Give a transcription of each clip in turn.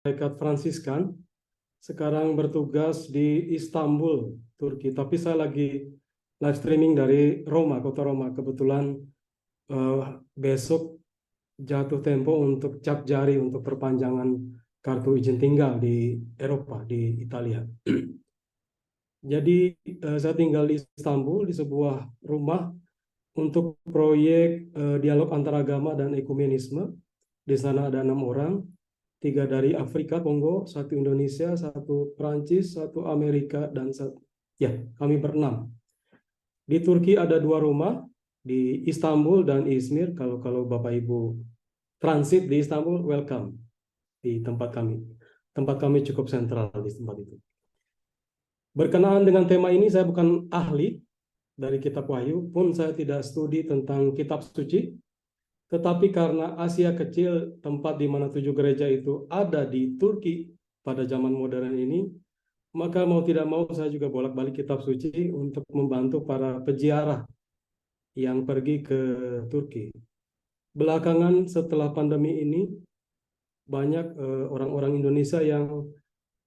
Tarekat Fransiskan, sekarang bertugas di Istanbul, Turki. Tapi saya lagi live streaming dari Roma, kota Roma. Kebetulan besok jatuh tempo untuk cap jari untuk perpanjangan kartu izin tinggal di Eropa, di Italia. Jadi saya tinggal di Istanbul di sebuah rumah untuk proyek dialog antaragama dan ekumenisme. Di sana ada 6 orang, 3 dari Afrika, Kongo, 1 Indonesia, 1 Prancis, 1 Amerika, dan kami ber-6. Di Turki ada 2 rumah, di Istanbul dan Izmir. Kalau Bapak Ibu transit di Istanbul, welcome di tempat kami. Tempat kami cukup sentral di tempat itu. Berkenaan dengan tema ini, saya bukan ahli dari Kitab Wahyu, pun saya tidak studi tentang Kitab Suci, tetapi karena Asia Kecil, tempat di mana 7 gereja itu ada di Turki pada zaman modern ini, maka mau tidak mau saya juga bolak-balik Kitab Suci untuk membantu para peziarah yang pergi ke Turki. Belakangan setelah pandemi ini, banyak orang-orang Indonesia yang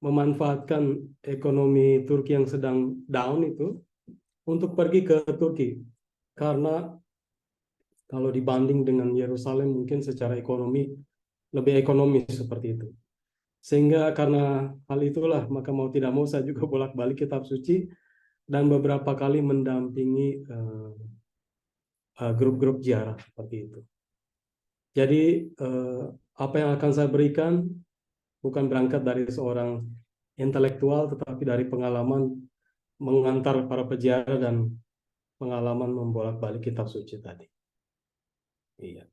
memanfaatkan ekonomi Turki yang sedang down itu untuk pergi ke Turki. Karena kalau dibanding dengan Yerusalem mungkin secara ekonomi lebih ekonomis seperti itu. Sehingga karena hal itulah maka mau tidak mau saya juga bolak-balik Kitab Suci dan beberapa kali mendampingi grup-grup ziarah seperti itu. Jadi apa yang akan saya berikan bukan berangkat dari seorang intelektual, tetapi dari pengalaman mengantar para peziarah dan pengalaman membolak-balik Kitab Suci tadi. Iya.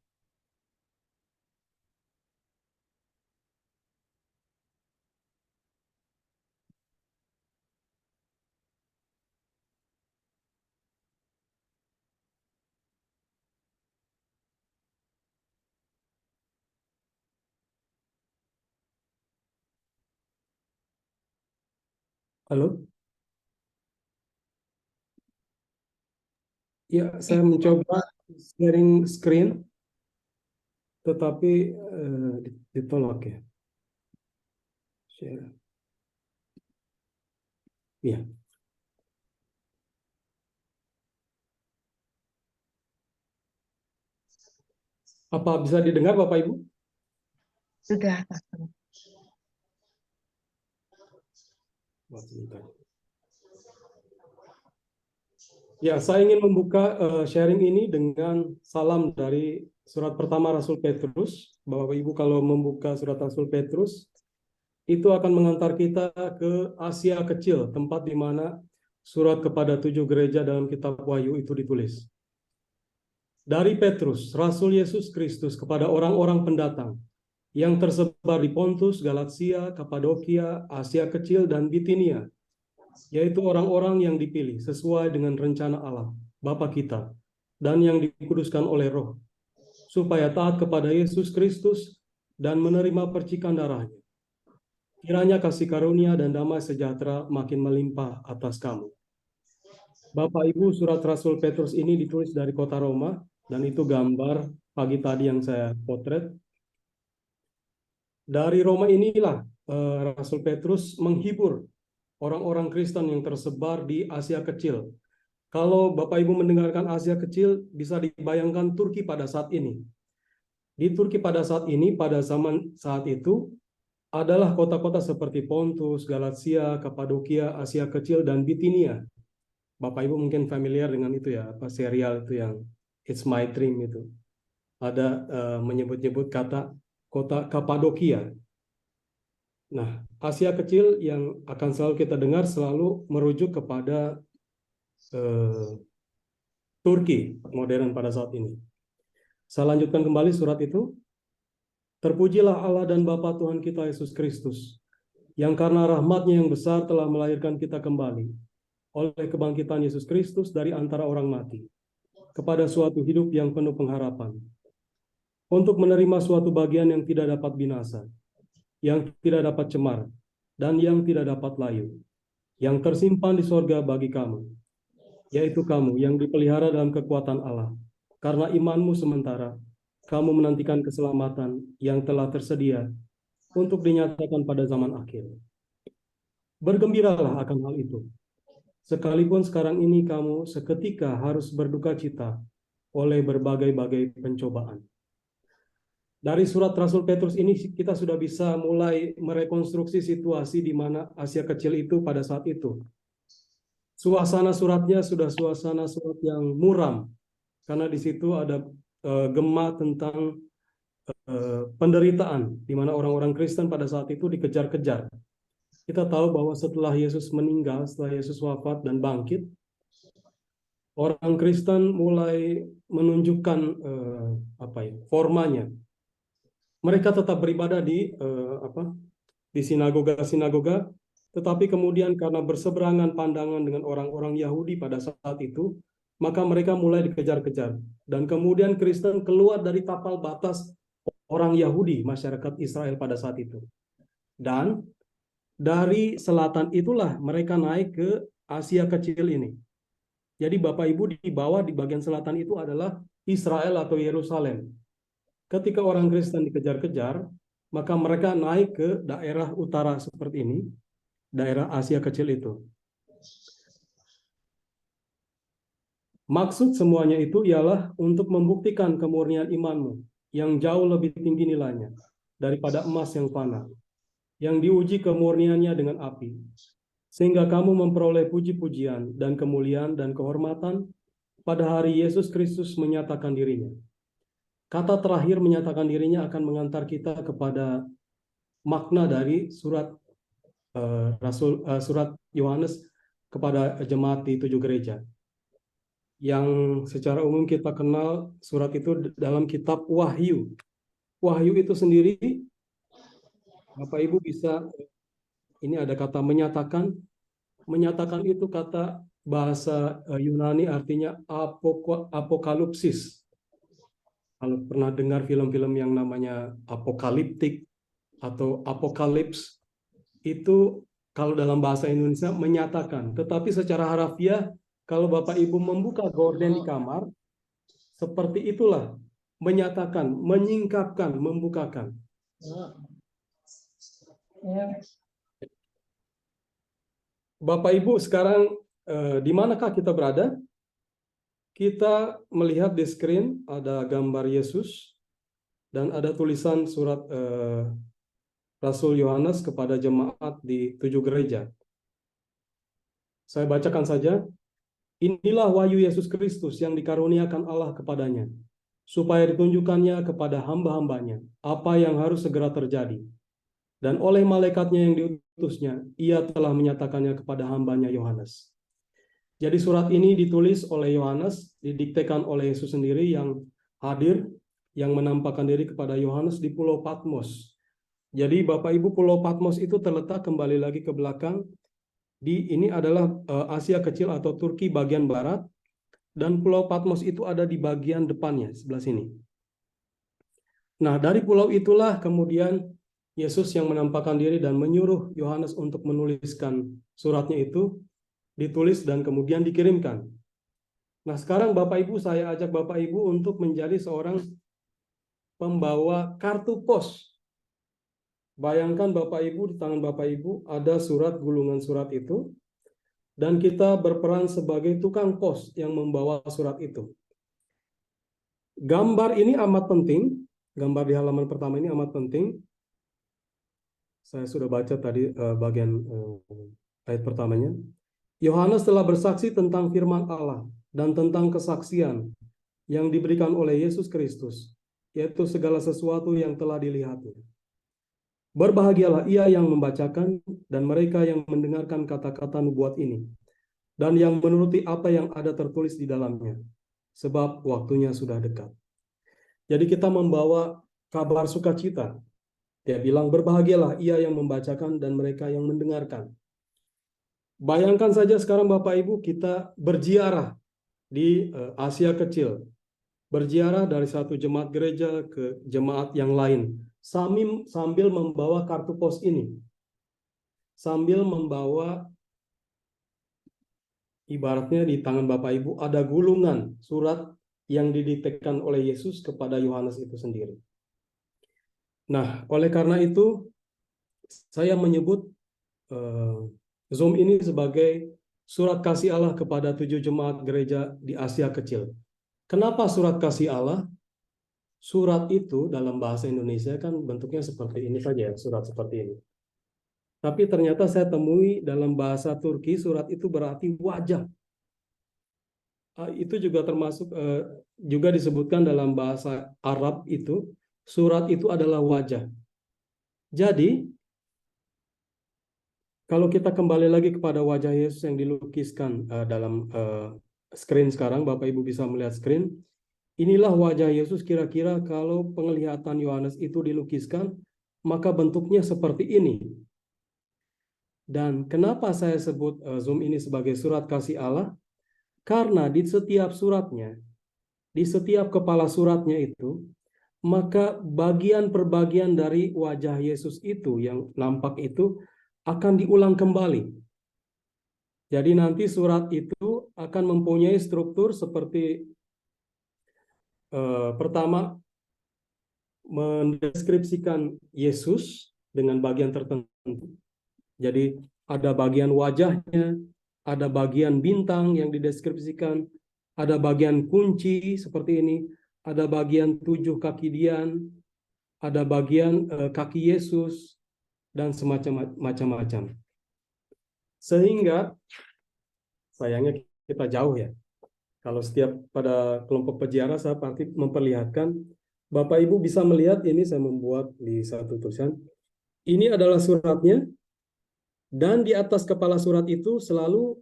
Halo? Ya, saya mencoba sharing screen, tetapi ditolak ya. Share. Iya. Apa bisa didengar Bapak Ibu? Sudah. Ya, saya ingin membuka sharing ini dengan salam dari surat pertama Rasul Petrus. Bapak Ibu kalau membuka surat Rasul Petrus, itu akan mengantar kita ke Asia Kecil, tempat di mana surat kepada 7 gereja dalam kitab Wahyu itu ditulis. Dari Petrus, Rasul Yesus Kristus kepada orang-orang pendatang yang tersebar di Pontus, Galatia, Kapadokia, Asia Kecil, dan Bitinia, yaitu orang-orang yang dipilih sesuai dengan rencana Allah, Bapa kita, dan yang dikuduskan oleh Roh, supaya taat kepada Yesus Kristus dan menerima percikan darahnya. Kiranya kasih karunia dan damai sejahtera makin melimpah atas kamu. Bapak Ibu, surat Rasul Petrus ini ditulis dari kota Roma, dan itu gambar pagi tadi yang saya potret. Dari Roma inilah Rasul Petrus menghibur orang-orang Kristen yang tersebar di Asia Kecil. Kalau Bapak Ibu mendengarkan Asia Kecil, bisa dibayangkan Turki pada saat ini. Di Turki pada saat ini, pada zaman saat itu, adalah kota-kota seperti Pontus, Galatia, Kapadokia, Asia Kecil, dan Bitinia. Bapak Ibu mungkin familiar dengan itu ya, apa serial itu yang It's My Dream itu. Ada menyebut-nyebut kata kota Kapadokia. Nah, Asia Kecil yang akan selalu kita dengar selalu merujuk kepada Turki modern pada saat ini. Saya lanjutkan kembali surat itu. Terpujilah Allah dan Bapa Tuhan kita Yesus Kristus, yang karena rahmat-Nya yang besar telah melahirkan kita kembali oleh kebangkitan Yesus Kristus dari antara orang mati, kepada suatu hidup yang penuh pengharapan, untuk menerima suatu bagian yang tidak dapat binasa, yang tidak dapat cemar, dan yang tidak dapat layu, yang tersimpan di sorga bagi kamu, yaitu kamu yang dipelihara dalam kekuatan Allah, karena imanmu sementara, kamu menantikan keselamatan yang telah tersedia untuk dinyatakan pada zaman akhir. Bergembiralah akan hal itu. Sekalipun sekarang ini kamu seketika harus berduka cita oleh berbagai-bagai pencobaan. Dari surat Rasul Petrus ini kita sudah bisa mulai merekonstruksi situasi di mana Asia Kecil itu pada saat itu. Suasana suratnya sudah suasana surat yang muram, karena di situ ada gema tentang penderitaan, di mana orang-orang Kristen pada saat itu dikejar-kejar. Kita tahu bahwa setelah Yesus meninggal, setelah Yesus wafat dan bangkit, orang Kristen mulai menunjukkan formanya. Mereka tetap beribadah di sinagoga-sinagoga, tetapi kemudian karena berseberangan pandangan dengan orang-orang Yahudi pada saat itu, maka mereka mulai dikejar-kejar. Dan kemudian Kristen keluar dari tapal batas orang Yahudi, masyarakat Israel pada saat itu. Dan dari selatan itulah mereka naik ke Asia Kecil ini. Jadi Bapak Ibu, di bawah di bagian selatan itu adalah Israel atau Yerusalem. Ketika orang Kristen dikejar-kejar, maka mereka naik ke daerah utara seperti ini, daerah Asia Kecil itu. Maksud semuanya itu ialah untuk membuktikan kemurnian imanmu yang jauh lebih tinggi nilainya daripada emas yang fana, yang diuji kemurniannya dengan api, sehingga kamu memperoleh puji-pujian dan kemuliaan dan kehormatan pada hari Yesus Kristus menyatakan dirinya. Kata terakhir menyatakan dirinya akan mengantar kita kepada makna dari surat surat Yohanes kepada jemaat di 7 gereja. Yang secara umum kita kenal surat itu dalam kitab Wahyu. Wahyu itu sendiri, Bapak Ibu bisa, ini ada kata menyatakan. Menyatakan itu kata bahasa Yunani artinya apokalipsis. Kalau pernah dengar film-film yang namanya apokaliptik atau apokalips, itu kalau dalam bahasa Indonesia menyatakan. Tetapi secara harafiah, kalau Bapak Ibu membuka gorden di kamar, seperti itulah, menyatakan, menyingkapkan, membukakan. Bapak Ibu, sekarang di manakah kita berada? Kita melihat di screen ada gambar Yesus dan ada tulisan surat Rasul Yohanes kepada jemaat di 7 gereja. Saya bacakan saja. Inilah wahyu Yesus Kristus yang dikaruniakan Allah kepadanya, supaya ditunjukkannya kepada hamba-hambanya apa yang harus segera terjadi. Dan oleh malaikatnya yang diutusnya, ia telah menyatakannya kepada hambanya Yohanes. Jadi surat ini ditulis oleh Yohanes, didiktekan oleh Yesus sendiri yang hadir, yang menampakkan diri kepada Yohanes di Pulau Patmos. Jadi Bapak Ibu, Pulau Patmos itu terletak kembali lagi ke belakang. Ini adalah Asia Kecil atau Turki bagian barat, dan Pulau Patmos itu ada di bagian depannya, sebelah sini. Nah, dari pulau itulah kemudian Yesus yang menampakkan diri dan menyuruh Yohanes untuk menuliskan suratnya itu, ditulis dan kemudian dikirimkan. Nah, sekarang Bapak Ibu, saya ajak Bapak Ibu untuk menjadi seorang pembawa kartu pos. Bayangkan Bapak Ibu, di tangan Bapak Ibu ada surat, gulungan surat itu, dan kita berperan sebagai tukang pos yang membawa surat itu. Gambar ini amat penting, gambar di halaman pertama ini amat penting. Saya sudah baca tadi bagian ayat pertamanya. Yohanes telah bersaksi tentang firman Allah dan tentang kesaksian yang diberikan oleh Yesus Kristus, yaitu segala sesuatu yang telah dilihatnya. Berbahagialah ia yang membacakan dan mereka yang mendengarkan kata-kata nubuat ini, dan yang menuruti apa yang ada tertulis di dalamnya, sebab waktunya sudah dekat. Jadi kita membawa kabar sukacita. Dia bilang, berbahagialah ia yang membacakan dan mereka yang mendengarkan. Bayangkan saja sekarang Bapak Ibu, kita berziarah di Asia Kecil. Berziarah dari satu jemaat gereja ke jemaat yang lain, sambil membawa kartu pos ini. Sambil membawa, ibaratnya di tangan Bapak Ibu ada gulungan surat yang didiktekan oleh Yesus kepada Yohanes itu sendiri. Nah, oleh karena itu, saya menyebut Zoom ini sebagai surat kasih Allah kepada 7 jemaat gereja di Asia Kecil. Kenapa surat kasih Allah? Surat itu dalam bahasa Indonesia kan bentuknya seperti ini saja, surat seperti ini. Tapi ternyata saya temui dalam bahasa Turki surat itu berarti wajah. Itu juga termasuk juga disebutkan dalam bahasa Arab itu surat itu adalah wajah. Jadi kalau kita kembali lagi kepada wajah Yesus yang dilukiskan dalam screen sekarang, Bapak Ibu bisa melihat screen. Inilah wajah Yesus kira-kira kalau penglihatan Yohanes itu dilukiskan, maka bentuknya seperti ini. Dan kenapa saya sebut Zoom ini sebagai surat kasih Allah? Karena di setiap suratnya, di setiap kepala suratnya itu, maka bagian per bagian dari wajah Yesus itu yang nampak itu akan diulang kembali. Jadi nanti surat itu akan mempunyai struktur seperti pertama mendeskripsikan Yesus dengan bagian tertentu. Jadi ada bagian wajahnya, ada bagian bintang yang dideskripsikan, ada bagian kunci seperti ini, ada bagian 7 kaki dian, ada bagian kaki Yesus, dan semacam-macam. Sehingga sayangnya kita jauh ya. Kalau setiap pada kelompok peziarah saya pasti memperlihatkan, Bapak Ibu bisa melihat ini saya membuat di satu tulisan. Ini adalah suratnya, dan di atas kepala surat itu selalu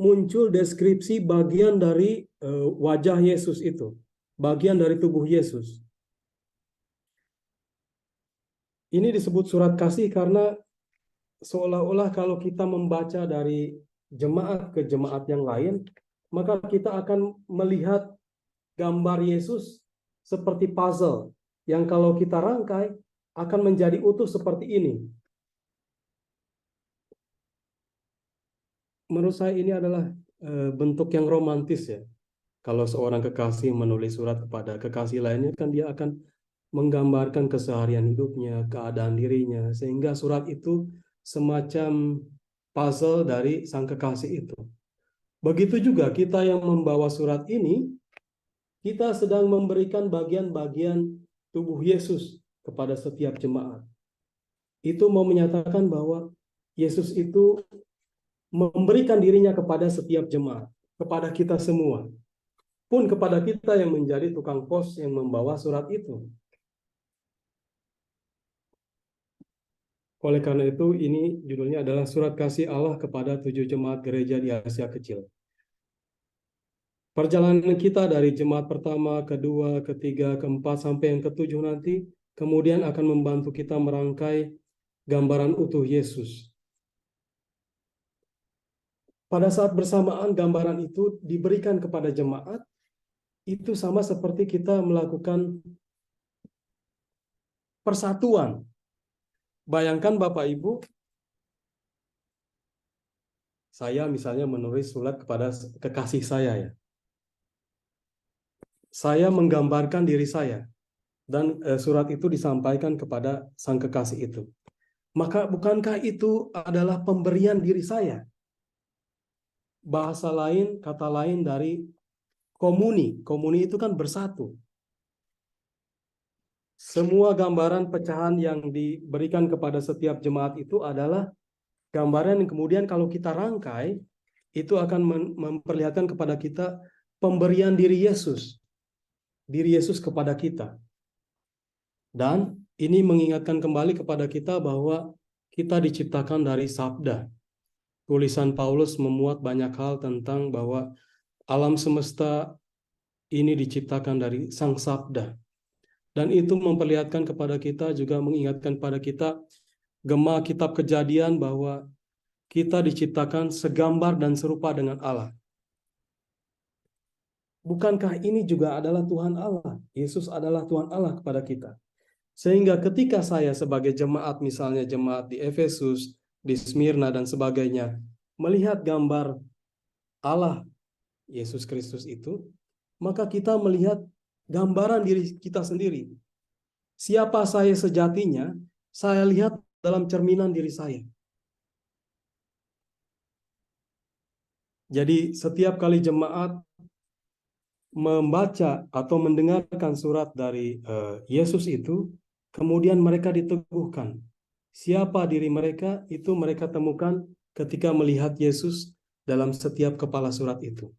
muncul deskripsi bagian dari wajah Yesus itu, bagian dari tubuh Yesus. Ini disebut surat kasih karena seolah-olah kalau kita membaca dari jemaat ke jemaat yang lain, maka kita akan melihat gambar Yesus seperti puzzle yang kalau kita rangkai akan menjadi utuh seperti ini. Menurut saya ini adalah bentuk yang romantis ya. Kalau seorang kekasih menulis surat kepada kekasih lainnya kan dia akan menggambarkan keseharian hidupnya, keadaan dirinya, sehingga surat itu semacam puzzle dari sang kekasih itu. Begitu juga kita yang membawa surat ini, kita sedang memberikan bagian-bagian tubuh Yesus kepada setiap jemaat. Itu mau menyatakan bahwa Yesus itu memberikan dirinya kepada setiap jemaat, kepada kita semua, pun kepada kita yang menjadi tukang pos yang membawa surat itu. Oleh karena itu, ini judulnya adalah Surat Kasih Allah kepada 7 jemaat gereja di Asia Kecil. Perjalanan kita dari jemaat pertama, kedua, ketiga, keempat, sampai yang ketujuh nanti, kemudian akan membantu kita merangkai gambaran utuh Yesus. Pada saat bersamaan gambaran itu diberikan kepada jemaat, itu sama seperti kita melakukan persatuan. Bayangkan Bapak Ibu, saya misalnya menulis surat kepada kekasih saya ya. Saya menggambarkan diri saya dan surat itu disampaikan kepada sang kekasih itu. Maka bukankah itu adalah pemberian diri saya? Bahasa lain, kata lain dari komuni. Komuni itu kan bersatu. Semua gambaran pecahan yang diberikan kepada setiap jemaat itu adalah gambaran yang kemudian kalau kita rangkai, itu akan memperlihatkan kepada kita pemberian diri Yesus. Diri Yesus kepada kita. Dan ini mengingatkan kembali kepada kita bahwa kita diciptakan dari sabda. Tulisan Paulus memuat banyak hal tentang bahwa alam semesta ini diciptakan dari sang sabda. Dan itu memperlihatkan kepada kita, juga mengingatkan kepada kita gema kitab Kejadian bahwa kita diciptakan segambar dan serupa dengan Allah. Bukankah ini juga adalah Tuhan Allah? Yesus adalah Tuhan Allah kepada kita. Sehingga ketika saya sebagai jemaat, misalnya jemaat di Efesus, di Smyrna dan sebagainya, melihat gambar Allah, Yesus Kristus itu, maka kita melihat gambaran diri kita sendiri. Siapa saya sejatinya, saya lihat dalam cerminan diri saya. Jadi setiap kali jemaat membaca atau mendengarkan surat dari Yesus itu, kemudian mereka diteguhkan. Siapa diri mereka itu mereka temukan ketika melihat Yesus dalam setiap kepala surat itu.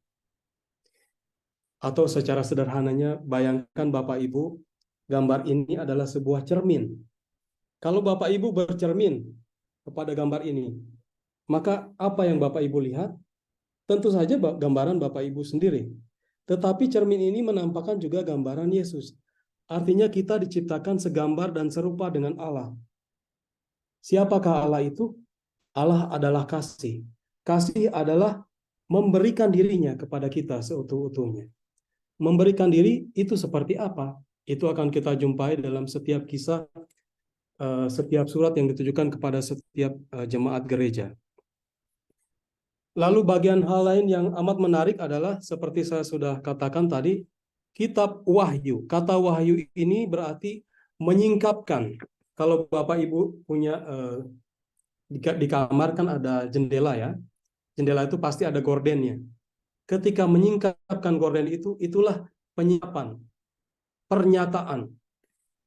Atau secara sederhananya, bayangkan Bapak Ibu, gambar ini adalah sebuah cermin. Kalau Bapak Ibu bercermin kepada gambar ini, maka apa yang Bapak Ibu lihat? Tentu saja gambaran Bapak Ibu sendiri. Tetapi cermin ini menampakkan juga gambaran Yesus. Artinya kita diciptakan segambar dan serupa dengan Allah. Siapakah Allah itu? Allah adalah kasih. Kasih adalah memberikan dirinya kepada kita seutuh-utuhnya. Memberikan diri itu seperti apa? Itu akan kita jumpai dalam setiap kisah, setiap surat yang ditujukan kepada setiap jemaat gereja. Lalu bagian hal lain yang amat menarik adalah seperti saya sudah katakan tadi, kitab Wahyu. Kata Wahyu ini berarti menyingkapkan. Kalau Bapak Ibu punya di kamar kan ada jendela ya. Jendela itu pasti ada gordennya. Ketika menyingkapkan gorden itu, itulah penyingkapan, pernyataan.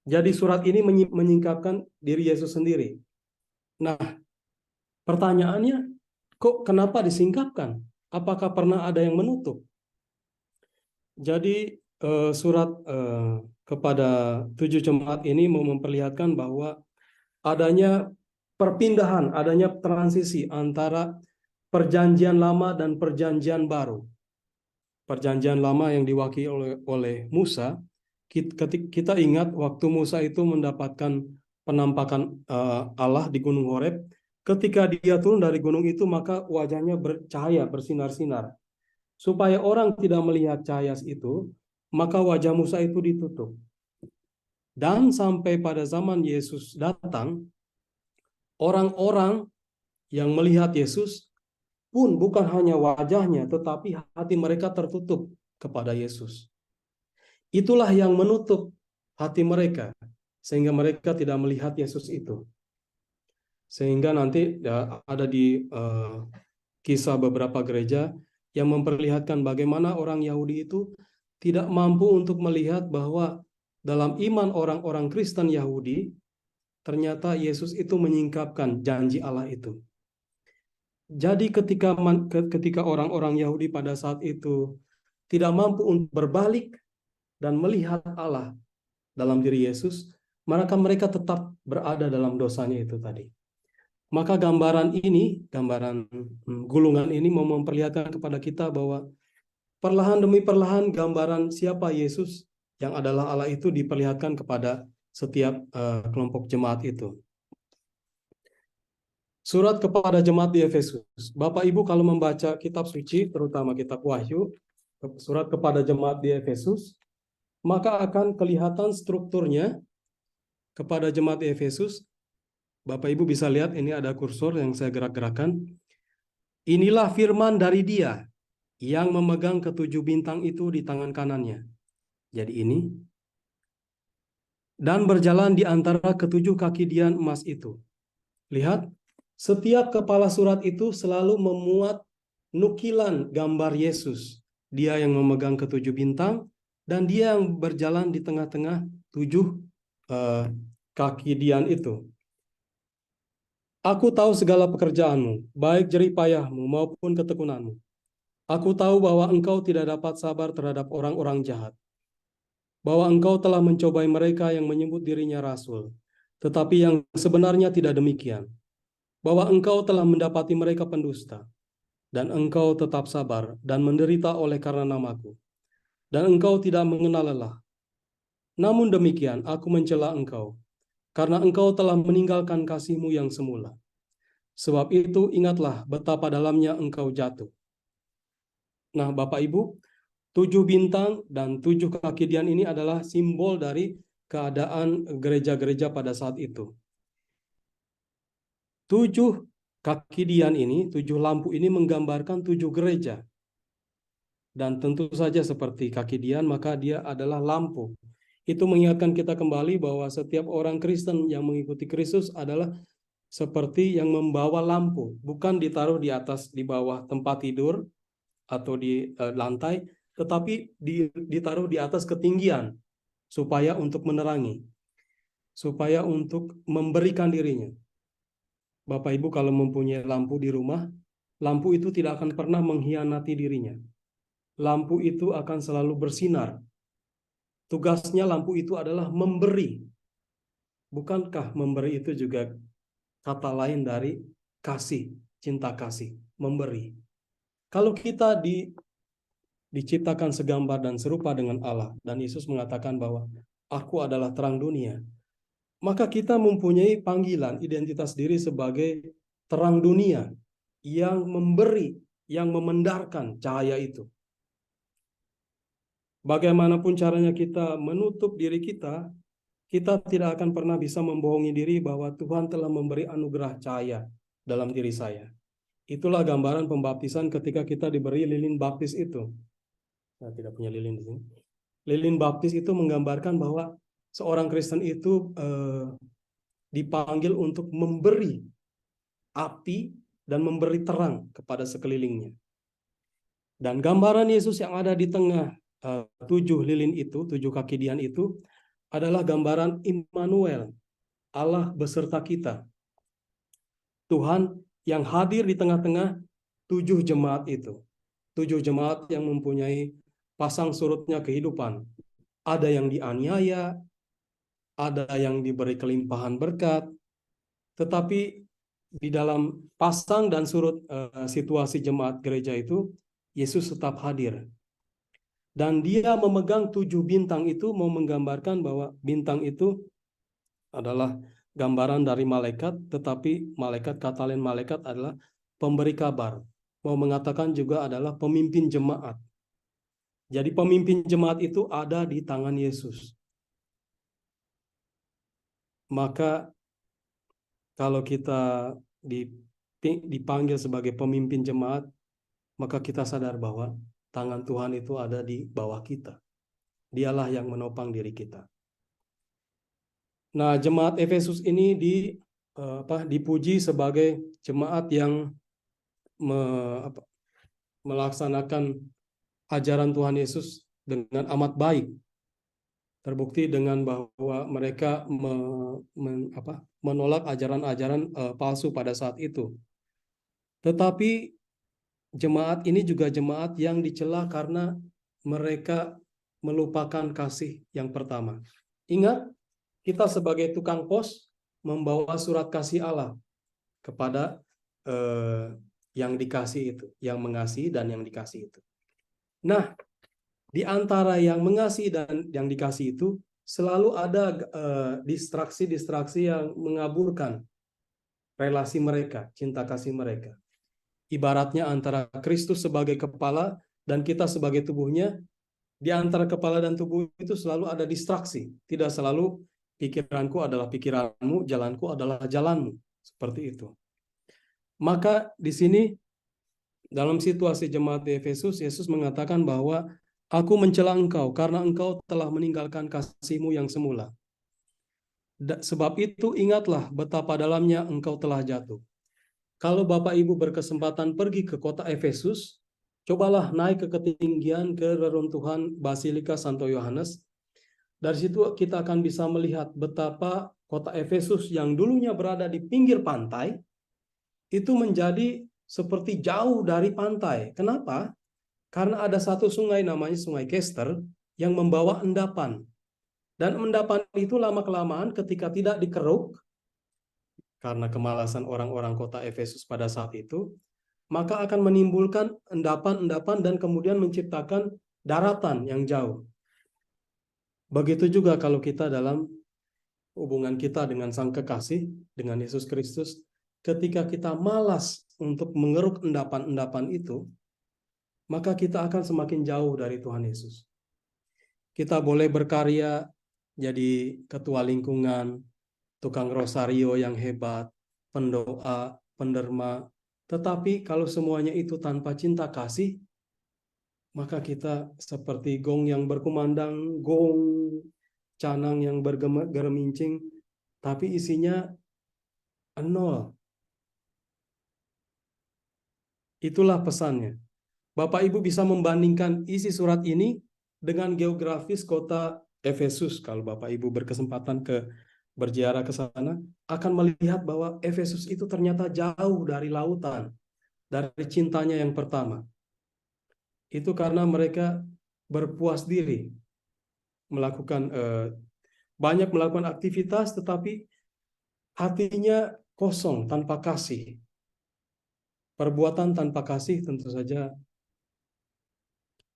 Jadi surat ini menyingkapkan diri Yesus sendiri. Nah, pertanyaannya, kok kenapa disingkapkan? Apakah pernah ada yang menutup? Jadi surat kepada 7 jemaat ini mau memperlihatkan bahwa adanya perpindahan, adanya transisi antara perjanjian lama dan perjanjian baru. Perjanjian lama yang diwakili oleh Musa, kita ingat waktu Musa itu mendapatkan penampakan Allah di Gunung Horeb, ketika dia turun dari gunung itu maka wajahnya bercahaya, bersinar-sinar. Supaya orang tidak melihat cahaya itu, maka wajah Musa itu ditutup. Dan sampai pada zaman Yesus datang, orang-orang yang melihat Yesus pun bukan hanya wajahnya, tetapi hati mereka tertutup kepada Yesus. Itulah yang menutup hati mereka, sehingga mereka tidak melihat Yesus itu. Sehingga nanti ya, ada di kisah beberapa gereja yang memperlihatkan bagaimana orang Yahudi itu tidak mampu untuk melihat bahwa dalam iman orang-orang Kristen Yahudi, ternyata Yesus itu menyingkapkan janji Allah itu. Jadi ketika orang-orang Yahudi pada saat itu tidak mampu untuk berbalik dan melihat Allah dalam diri Yesus, maka mereka tetap berada dalam dosanya itu tadi. Maka gambaran gulungan ini mau memperlihatkan kepada kita bahwa perlahan demi perlahan gambaran siapa Yesus yang adalah Allah itu diperlihatkan kepada setiap kelompok jemaat itu. Surat kepada jemaat di Efesus. Bapak Ibu kalau membaca kitab suci, terutama kitab Wahyu, surat kepada jemaat di Efesus, maka akan kelihatan strukturnya kepada jemaat di Efesus. Bapak Ibu bisa lihat ini ada kursor yang saya gerak-gerakan. Inilah firman dari Dia yang memegang ketujuh bintang itu di tangan kanannya. Jadi ini. Dan berjalan di antara ketujuh kaki dian emas itu. Lihat, setiap kepala surat itu selalu memuat nukilan gambar Yesus. Dia yang memegang ketujuh bintang dan dia yang berjalan di tengah-tengah tujuh kaki dian itu. Aku tahu segala pekerjaanmu, baik jerih payahmu maupun ketekunanmu. Aku tahu bahwa engkau tidak dapat sabar terhadap orang-orang jahat. Bahwa engkau telah mencobai mereka yang menyebut dirinya rasul, tetapi yang sebenarnya tidak demikian. Bahwa engkau telah mendapati mereka pendusta, dan engkau tetap sabar dan menderita oleh karena namaku. Dan engkau tidak mengenal lelah. Namun demikian, aku mencela engkau, karena engkau telah meninggalkan kasihmu yang semula. Sebab itu ingatlah betapa dalamnya engkau jatuh. Nah, Bapak Ibu, 7 bintang dan 7 kaki dian ini adalah simbol dari keadaan gereja-gereja pada saat itu. 7 kaki dian ini, 7 lampu ini menggambarkan 7 gereja. Dan tentu saja seperti kaki dian, maka dia adalah lampu. Itu mengingatkan kita kembali bahwa setiap orang Kristen yang mengikuti Kristus adalah seperti yang membawa lampu, bukan ditaruh di atas, di bawah tempat tidur atau di lantai, tetapi ditaruh di atas ketinggian supaya untuk menerangi, supaya untuk memberikan dirinya. Bapak Ibu kalau mempunyai lampu di rumah, lampu itu tidak akan pernah mengkhianati dirinya. Lampu itu akan selalu bersinar. Tugasnya lampu itu adalah memberi. Bukankah memberi itu juga kata lain dari kasih, cinta kasih, memberi. Kalau kita diciptakan segambar dan serupa dengan Allah, dan Yesus mengatakan bahwa aku adalah terang dunia, maka kita mempunyai panggilan identitas diri sebagai terang dunia yang memberi, yang memendarkan cahaya itu. Bagaimanapun caranya kita menutup diri kita tidak akan pernah bisa membohongi diri bahwa Tuhan telah memberi anugerah cahaya dalam diri saya. Itulah gambaran pembaptisan ketika kita diberi lilin baptis itu. Saya tidak punya lilin di sini. Lilin baptis itu menggambarkan bahwa seorang Kristen itu dipanggil untuk memberi api dan memberi terang kepada sekelilingnya. Dan gambaran Yesus yang ada di tengah 7 lilin itu, 7 kaki dian itu, adalah gambaran Immanuel, Allah beserta kita. Tuhan yang hadir di tengah-tengah 7 jemaat itu. 7 jemaat yang mempunyai pasang surutnya kehidupan. Ada yang dianiaya, ada yang diberi kelimpahan berkat, tetapi di dalam pasang dan surut situasi jemaat gereja itu, Yesus tetap hadir. Dan dia memegang 7 bintang itu mau menggambarkan bahwa bintang itu adalah gambaran dari malaikat, tetapi malaikat, kata lain malaikat adalah pemberi kabar. Mau mengatakan juga adalah pemimpin jemaat. Jadi pemimpin jemaat itu ada di tangan Yesus. Maka kalau kita dipanggil sebagai pemimpin jemaat, maka kita sadar bahwa tangan Tuhan itu ada di bawah kita. Dialah yang menopang diri kita. Nah, jemaat Efesus ini dipuji sebagai jemaat yang melaksanakan ajaran Tuhan Yesus dengan amat baik. Terbukti dengan bahwa mereka menolak ajaran-ajaran palsu pada saat itu. Tetapi jemaat ini juga jemaat yang dicela karena mereka melupakan kasih yang pertama. Ingat, kita sebagai tukang pos membawa surat kasih Allah kepada yang dikasih itu, yang mengasihi dan yang dikasih itu. Nah, di antara yang mengasihi dan yang dikasih itu selalu ada distraksi-distraksi yang mengaburkan relasi mereka, cinta kasih mereka. Ibaratnya antara Kristus sebagai kepala dan kita sebagai tubuhnya, di antara kepala dan tubuh itu selalu ada distraksi. Tidak selalu pikiranku adalah pikiranmu, jalanku adalah jalanmu. Seperti itu. Maka di sini dalam situasi jemaat di Efesus, Yesus mengatakan bahwa aku mencela engkau karena engkau telah meninggalkan kasihmu yang semula. Sebab itu ingatlah betapa dalamnya engkau telah jatuh. Kalau Bapak Ibu berkesempatan pergi ke kota Efesus, cobalah naik ke ketinggian ke reruntuhan Basilika Santo Yohanes. Dari situ kita akan bisa melihat betapa kota Efesus yang dulunya berada di pinggir pantai, itu menjadi seperti jauh dari pantai. Kenapa? Karena ada satu sungai namanya Sungai Kester yang membawa endapan. Dan endapan itu lama-kelamaan ketika tidak dikeruk, karena kemalasan orang-orang kota Efesus pada saat itu, maka akan menimbulkan endapan-endapan dan kemudian menciptakan daratan yang jauh. Begitu juga kalau kita dalam hubungan kita dengan Sang Kekasih, dengan Yesus Kristus, ketika kita malas untuk mengeruk endapan-endapan itu, maka kita akan semakin jauh dari Tuhan Yesus. Kita boleh berkarya jadi ketua lingkungan, tukang rosario yang hebat, pendoa, penderma. Tetapi kalau semuanya itu tanpa cinta kasih, maka kita seperti gong yang berkumandang, gong, canang yang bergemincing, tapi isinya Nol. Itulah pesannya. Bapak Ibu bisa membandingkan isi surat ini dengan geografis kota Efesus. Kalau Bapak Ibu berkesempatan berziarah ke sana, akan melihat bahwa Efesus itu ternyata jauh dari lautan, dari cintanya yang pertama. Itu karena mereka berpuas diri, banyak melakukan aktivitas, tetapi hatinya kosong, tanpa kasih. Perbuatan tanpa kasih tentu saja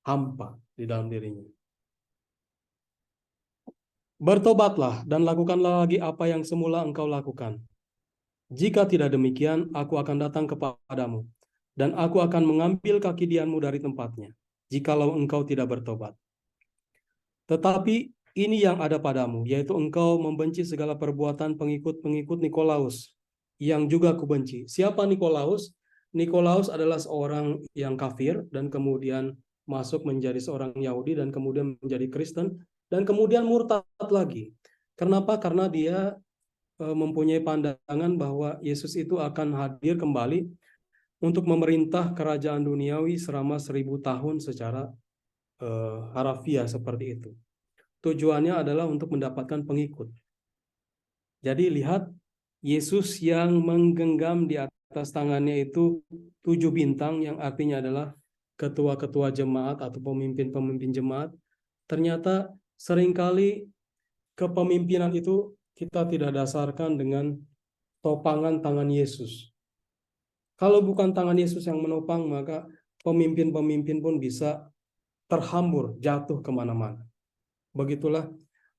hampa di dalam dirinya. Bertobatlah dan lakukanlah lagi apa yang semula engkau lakukan. Jika tidak demikian, aku akan datang kepadamu, dan aku akan mengambil kaki dianmu dari tempatnya, jikalau engkau tidak bertobat. Tetapi ini yang ada padamu, yaitu engkau membenci segala perbuatan pengikut-pengikut Nikolaus, yang juga kubenci. Siapa Nikolaus? Nikolaus adalah seorang yang kafir, dan kemudian masuk menjadi seorang Yahudi, dan kemudian menjadi Kristen, dan kemudian murtad lagi. Kenapa? Karena dia mempunyai pandangan bahwa Yesus itu akan hadir kembali untuk memerintah kerajaan duniawi selama 1000 tahun secara harafiah seperti itu. Tujuannya adalah untuk mendapatkan pengikut. Jadi lihat, Yesus yang menggenggam di atas tangannya itu 7 bintang, yang artinya adalah ketua-ketua jemaat atau pemimpin-pemimpin jemaat. Ternyata seringkali kepemimpinan itu kita tidak dasarkan dengan topangan tangan Yesus. Kalau bukan tangan Yesus yang menopang, maka pemimpin-pemimpin pun bisa terhambur, jatuh kemana-mana. Begitulah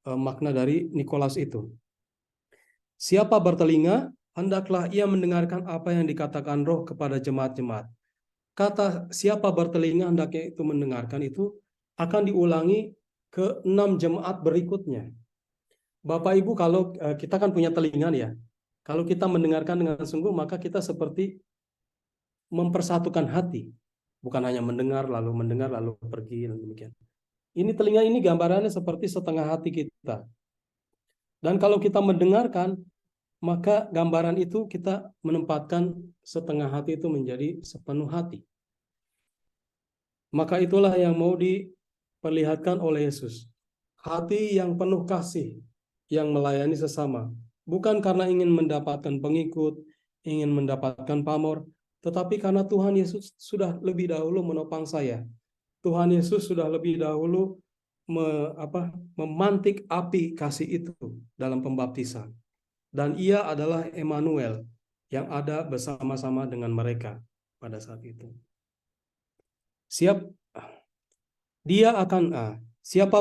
makna dari Nikolaus itu. Siapa bertelinga, hendaklah ia mendengarkan apa yang dikatakan Roh kepada jemaat-jemaat. Kata siapa bertelinga hendaknya itu mendengarkan itu akan diulangi ke 6 jemaat berikutnya. Bapak Ibu, kalau kita kan punya telinga ya, kalau kita mendengarkan dengan sungguh, maka kita seperti mempersatukan hati. Bukan hanya mendengar lalu pergi, dan demikian. Ini telinga ini gambarannya seperti setengah hati kita. Dan kalau kita mendengarkan, maka gambaran itu kita menempatkan setengah hati itu menjadi sepenuh hati. Maka itulah yang mau diperlihatkan oleh Yesus. Hati yang penuh kasih, yang melayani sesama. Bukan karena ingin mendapatkan pengikut, ingin mendapatkan pamor, tetapi karena Tuhan Yesus sudah lebih dahulu menopang saya. Tuhan Yesus sudah lebih dahulu memantik api kasih itu dalam pembaptisan. Dan ia adalah Emmanuel yang ada bersama-sama dengan mereka pada saat itu. Siapa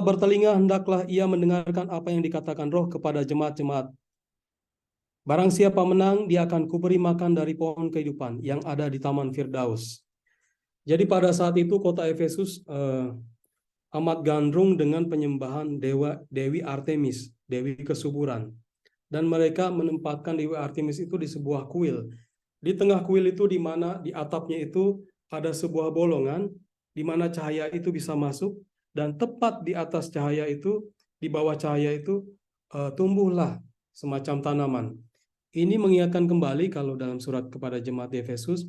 bertelinga hendaklah ia mendengarkan apa yang dikatakan Roh kepada jemaat-jemaat. Barang siapa menang, dia akan kuberi makan dari pohon kehidupan yang ada di Taman Firdaus. Jadi pada saat itu kota Efesus amat gandrung dengan penyembahan Dewi Artemis, Dewi kesuburan. Dan mereka menempatkan Dewi Artemis itu di sebuah kuil. Di tengah kuil itu, di mana di atapnya itu ada sebuah bolongan, di mana cahaya itu bisa masuk, dan tepat di atas cahaya itu, di bawah cahaya itu, tumbuhlah semacam tanaman. Ini mengingatkan kembali, kalau dalam surat kepada jemaat Efesus,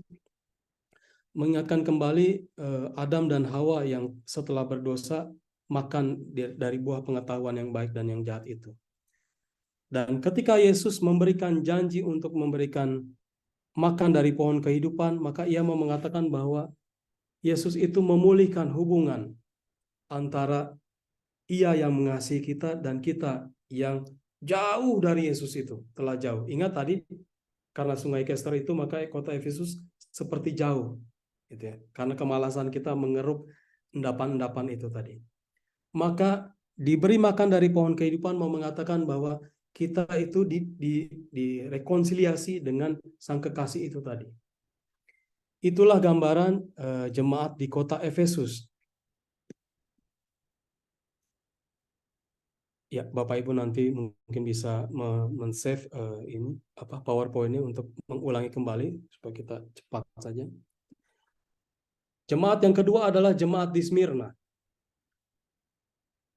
mengingatkan kembali Adam dan Hawa yang setelah berdosa makan dari buah pengetahuan yang baik dan yang jahat itu. Dan ketika Yesus memberikan janji untuk memberikan makan dari pohon kehidupan, maka ia mau mengatakan bahwa Yesus itu memulihkan hubungan antara ia yang mengasihi kita dan kita yang jauh dari Yesus itu, telah jauh. Ingat tadi, karena sungai Kester itu, maka kota Efesus seperti jauh, gitu ya, karena kemalasan kita mengeruk endapan-endapan itu tadi. Maka diberi makan dari pohon kehidupan mau mengatakan bahwa kita itu direkonsiliasi dengan sang kekasih itu tadi. Itulah gambaran jemaat di kota Efesus. Ya, Bapak Ibu nanti mungkin bisa men-save ini PowerPoint-nya untuk mengulangi kembali supaya kita cepat saja. Jemaat yang kedua adalah jemaat di Smyrna.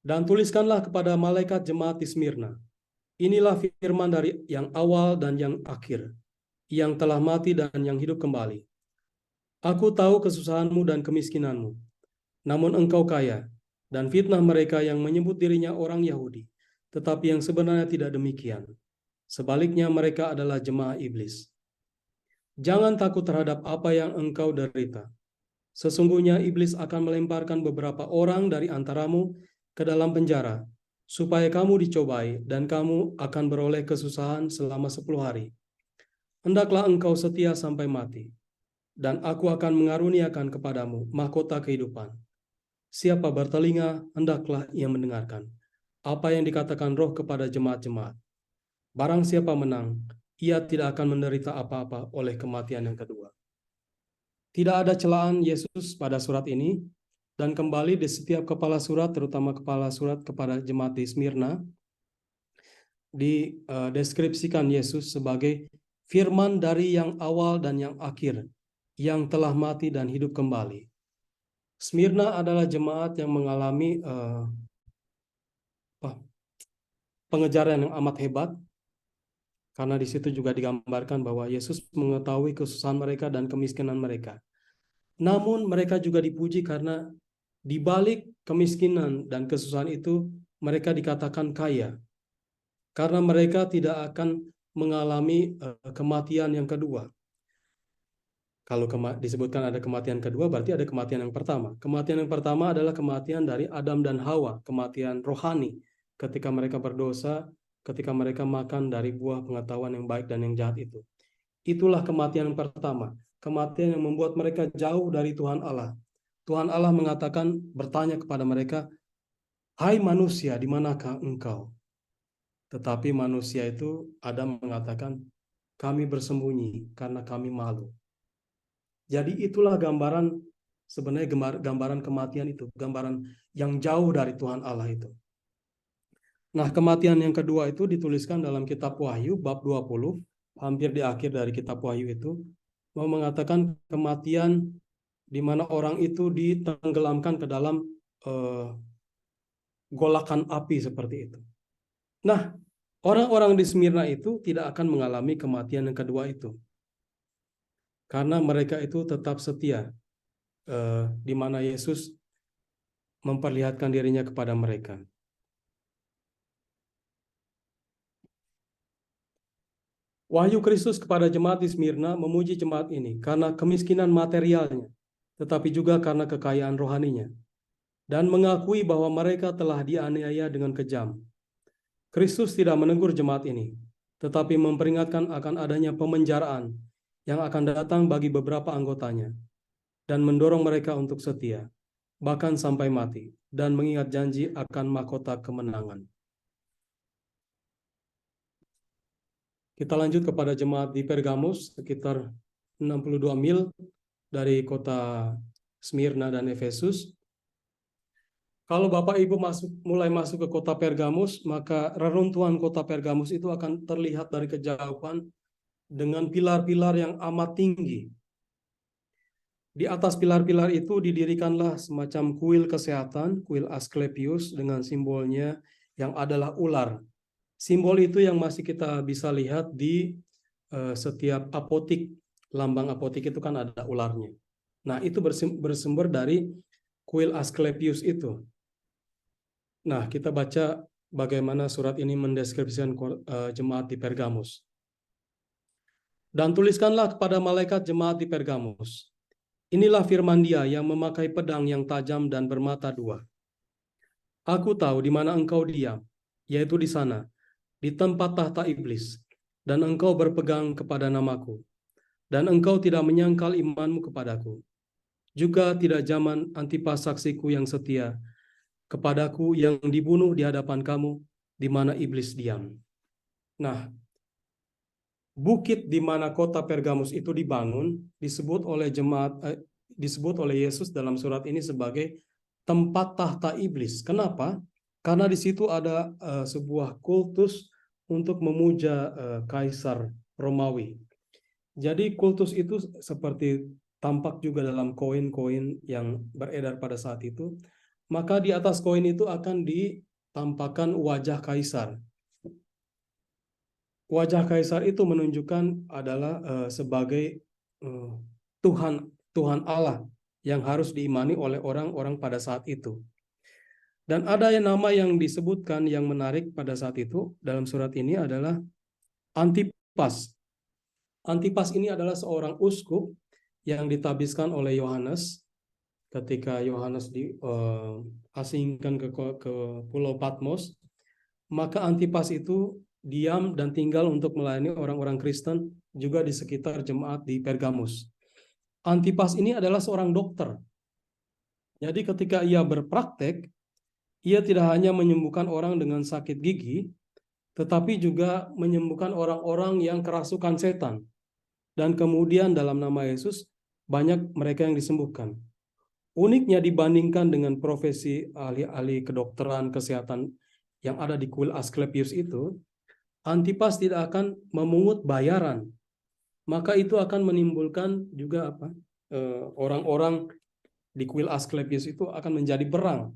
Dan tuliskanlah kepada malaikat jemaat di Smyrna. Inilah firman dari yang awal dan yang akhir, yang telah mati dan yang hidup kembali. Aku tahu kesusahanmu dan kemiskinanmu, namun engkau kaya, dan fitnah mereka yang menyebut dirinya orang Yahudi, tetapi yang sebenarnya tidak demikian. Sebaliknya mereka adalah jemaah iblis. Jangan takut terhadap apa yang engkau derita. Sesungguhnya iblis akan melemparkan beberapa orang dari antaramu ke dalam penjara, supaya kamu dicobai dan kamu akan beroleh kesusahan selama 10 hari. Hendaklah engkau setia sampai mati, dan aku akan mengaruniakan kepadamu mahkota kehidupan. Siapa bertelinga, hendaklah ia mendengarkan apa yang dikatakan Roh kepada jemaat-jemaat. Barang siapa menang, ia tidak akan menderita apa-apa oleh kematian yang kedua. Tidak ada celaan Yesus pada surat ini, dan kembali di setiap kepala surat, terutama kepala surat kepada jemaat di Smyrna, dideskripsikan Yesus sebagai firman dari yang awal dan yang akhir, yang telah mati dan hidup kembali. Smyrna adalah jemaat yang mengalami pengejaran yang amat hebat, karena di situ juga digambarkan bahwa Yesus mengetahui kesusahan mereka dan kemiskinan mereka. Namun mereka juga dipuji karena di balik kemiskinan dan kesusahan itu mereka dikatakan kaya, karena mereka tidak akan mengalami kematian yang kedua. Kalau disebutkan ada kematian kedua, berarti ada kematian yang pertama. Kematian yang pertama adalah kematian dari Adam dan Hawa, kematian rohani. Ketika mereka berdosa, ketika mereka makan dari buah pengetahuan yang baik dan yang jahat itu. Itulah kematian yang pertama. Kematian yang membuat mereka jauh dari Tuhan Allah. Tuhan Allah mengatakan, bertanya kepada mereka, "Hai manusia, di manakah engkau?" Tetapi manusia itu, Adam mengatakan, "Kami bersembunyi karena kami malu." Jadi itulah gambaran, sebenarnya gambaran kematian itu, gambaran yang jauh dari Tuhan Allah itu. Nah, kematian yang kedua itu dituliskan dalam kitab Wahyu bab 20, hampir di akhir dari kitab Wahyu itu, mau mengatakan kematian di mana orang itu ditenggelamkan ke dalam golakan api seperti itu. Nah, orang-orang di Smyrna itu tidak akan mengalami kematian yang kedua itu, karena mereka itu tetap setia, di mana Yesus memperlihatkan dirinya kepada mereka. Wahyu Kristus kepada jemaat di Smyrna memuji jemaat ini karena kemiskinan materialnya, tetapi juga karena kekayaan rohaninya, dan mengakui bahwa mereka telah dianiaya dengan kejam. Kristus tidak menegur jemaat ini, tetapi memperingatkan akan adanya pemenjaraan yang akan datang bagi beberapa anggotanya, dan mendorong mereka untuk setia, bahkan sampai mati, dan mengingat janji akan mahkota kemenangan. Kita lanjut kepada jemaat di Pergamus, sekitar 62 mil dari kota Smyrna dan Efesus. Kalau Bapak Ibu mulai masuk ke kota Pergamus, maka reruntuhan kota Pergamus itu akan terlihat dari kejauhan dengan pilar-pilar yang amat tinggi. Di atas pilar-pilar itu didirikanlah semacam kuil kesehatan, kuil Asklepios dengan simbolnya yang adalah ular. Simbol itu yang masih kita bisa lihat di setiap apotik, lambang apotik itu kan ada ularnya. Nah, itu bersumber dari kuil Asklepios itu. Nah, kita baca bagaimana surat ini mendeskripsikan jemaat di Pergamus. Dan tuliskanlah kepada malaikat jemaat di Pergamus. Inilah firman Dia yang memakai pedang yang tajam dan bermata dua. Aku tahu di mana engkau diam, yaitu di sana, di tempat tahta iblis, dan engkau berpegang kepada namaku, dan engkau tidak menyangkal imanmu kepadaku. Juga tidak zaman Antipas saksiku yang setia, kepadaku yang dibunuh di hadapan kamu, di mana iblis diam. Nah, bukit di mana kota Pergamus itu dibangun disebut oleh Yesus dalam surat ini sebagai tempat tahta iblis. Kenapa? Karena di situ ada sebuah kultus untuk memuja Kaisar Romawi. Jadi kultus itu seperti tampak juga dalam koin-koin yang beredar pada saat itu. Maka di atas koin itu akan ditampakkan wajah Kaisar. wajah kaisar itu menunjukkan adalah sebagai Tuhan Tuhan Allah yang harus diimani oleh orang-orang pada saat itu. Dan ada nama yang disebutkan yang menarik pada saat itu dalam surat ini adalah Antipas. Antipas ini adalah seorang uskup yang ditabiskan oleh Yohanes ketika Yohanes diasingkan ke Pulau Patmos. Maka Antipas itu diam dan tinggal untuk melayani orang-orang Kristen juga di sekitar jemaat di Pergamus. Antipas ini adalah seorang dokter. Jadi ketika ia berpraktek, ia tidak hanya menyembuhkan orang dengan sakit gigi, tetapi juga menyembuhkan orang-orang yang kerasukan setan. Dan kemudian dalam nama Yesus, banyak mereka yang disembuhkan. Uniknya dibandingkan dengan profesi ahli-ahli kedokteran kesehatan yang ada di kuil Asklepius itu, Antipas tidak akan memungut bayaran. Maka itu akan menimbulkan juga orang-orang di kuil Asklepius itu akan menjadi berang.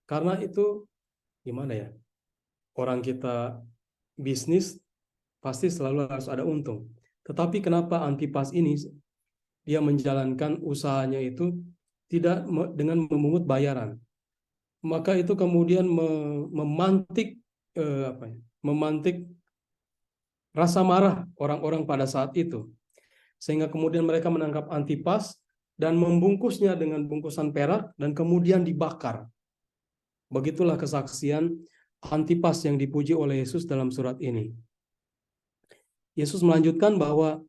Karena itu gimana ya? Orang kita bisnis pasti selalu harus ada untung. Tetapi kenapa Antipas ini dia menjalankan usahanya itu tidak dengan memungut bayaran? Maka itu kemudian memantik memantik rasa marah orang-orang pada saat itu. Sehingga kemudian mereka menangkap Antipas dan membungkusnya dengan bungkusan perak dan kemudian dibakar. Begitulah kesaksian Antipas yang dipuji oleh Yesus dalam surat ini. Yesus melanjutkan bahwa,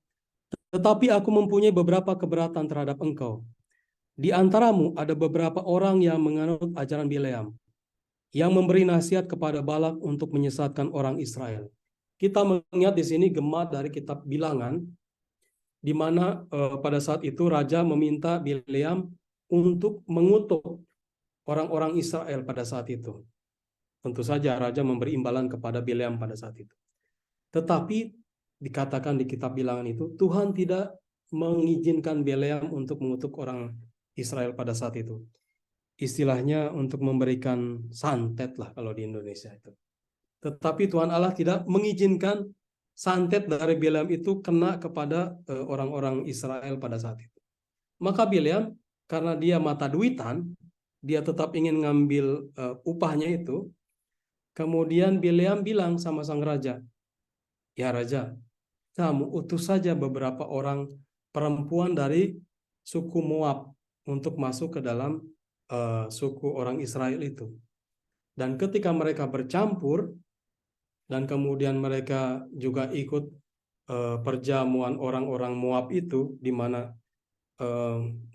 tetapi aku mempunyai beberapa keberatan terhadap engkau. Di antaramu ada beberapa orang yang menganut ajaran Bileam, yang memberi nasihat kepada Balak untuk menyesatkan orang Israel. Kita mengingat di sini gema dari kitab Bilangan, di mana pada saat itu raja meminta Bileam untuk mengutuk orang-orang Israel pada saat itu. Tentu saja raja memberi imbalan kepada Bileam pada saat itu. Tetapi dikatakan di kitab Bilangan itu, Tuhan tidak mengizinkan Bileam untuk mengutuk orang Israel pada saat itu. Istilahnya untuk memberikan santet lah kalau di Indonesia itu. Tetapi Tuhan Allah tidak mengizinkan santet dari Bileam itu kena kepada orang-orang Israel pada saat itu. Maka Bileam, karena dia mata duitan, dia tetap ingin ngambil upahnya itu. Kemudian Bileam bilang sama sang raja, ya raja, kamu utus saja beberapa orang perempuan dari suku Moab untuk masuk ke dalam suku orang Israel itu. Dan ketika mereka bercampur, dan kemudian mereka juga ikut perjamuan orang-orang Moab itu, di mana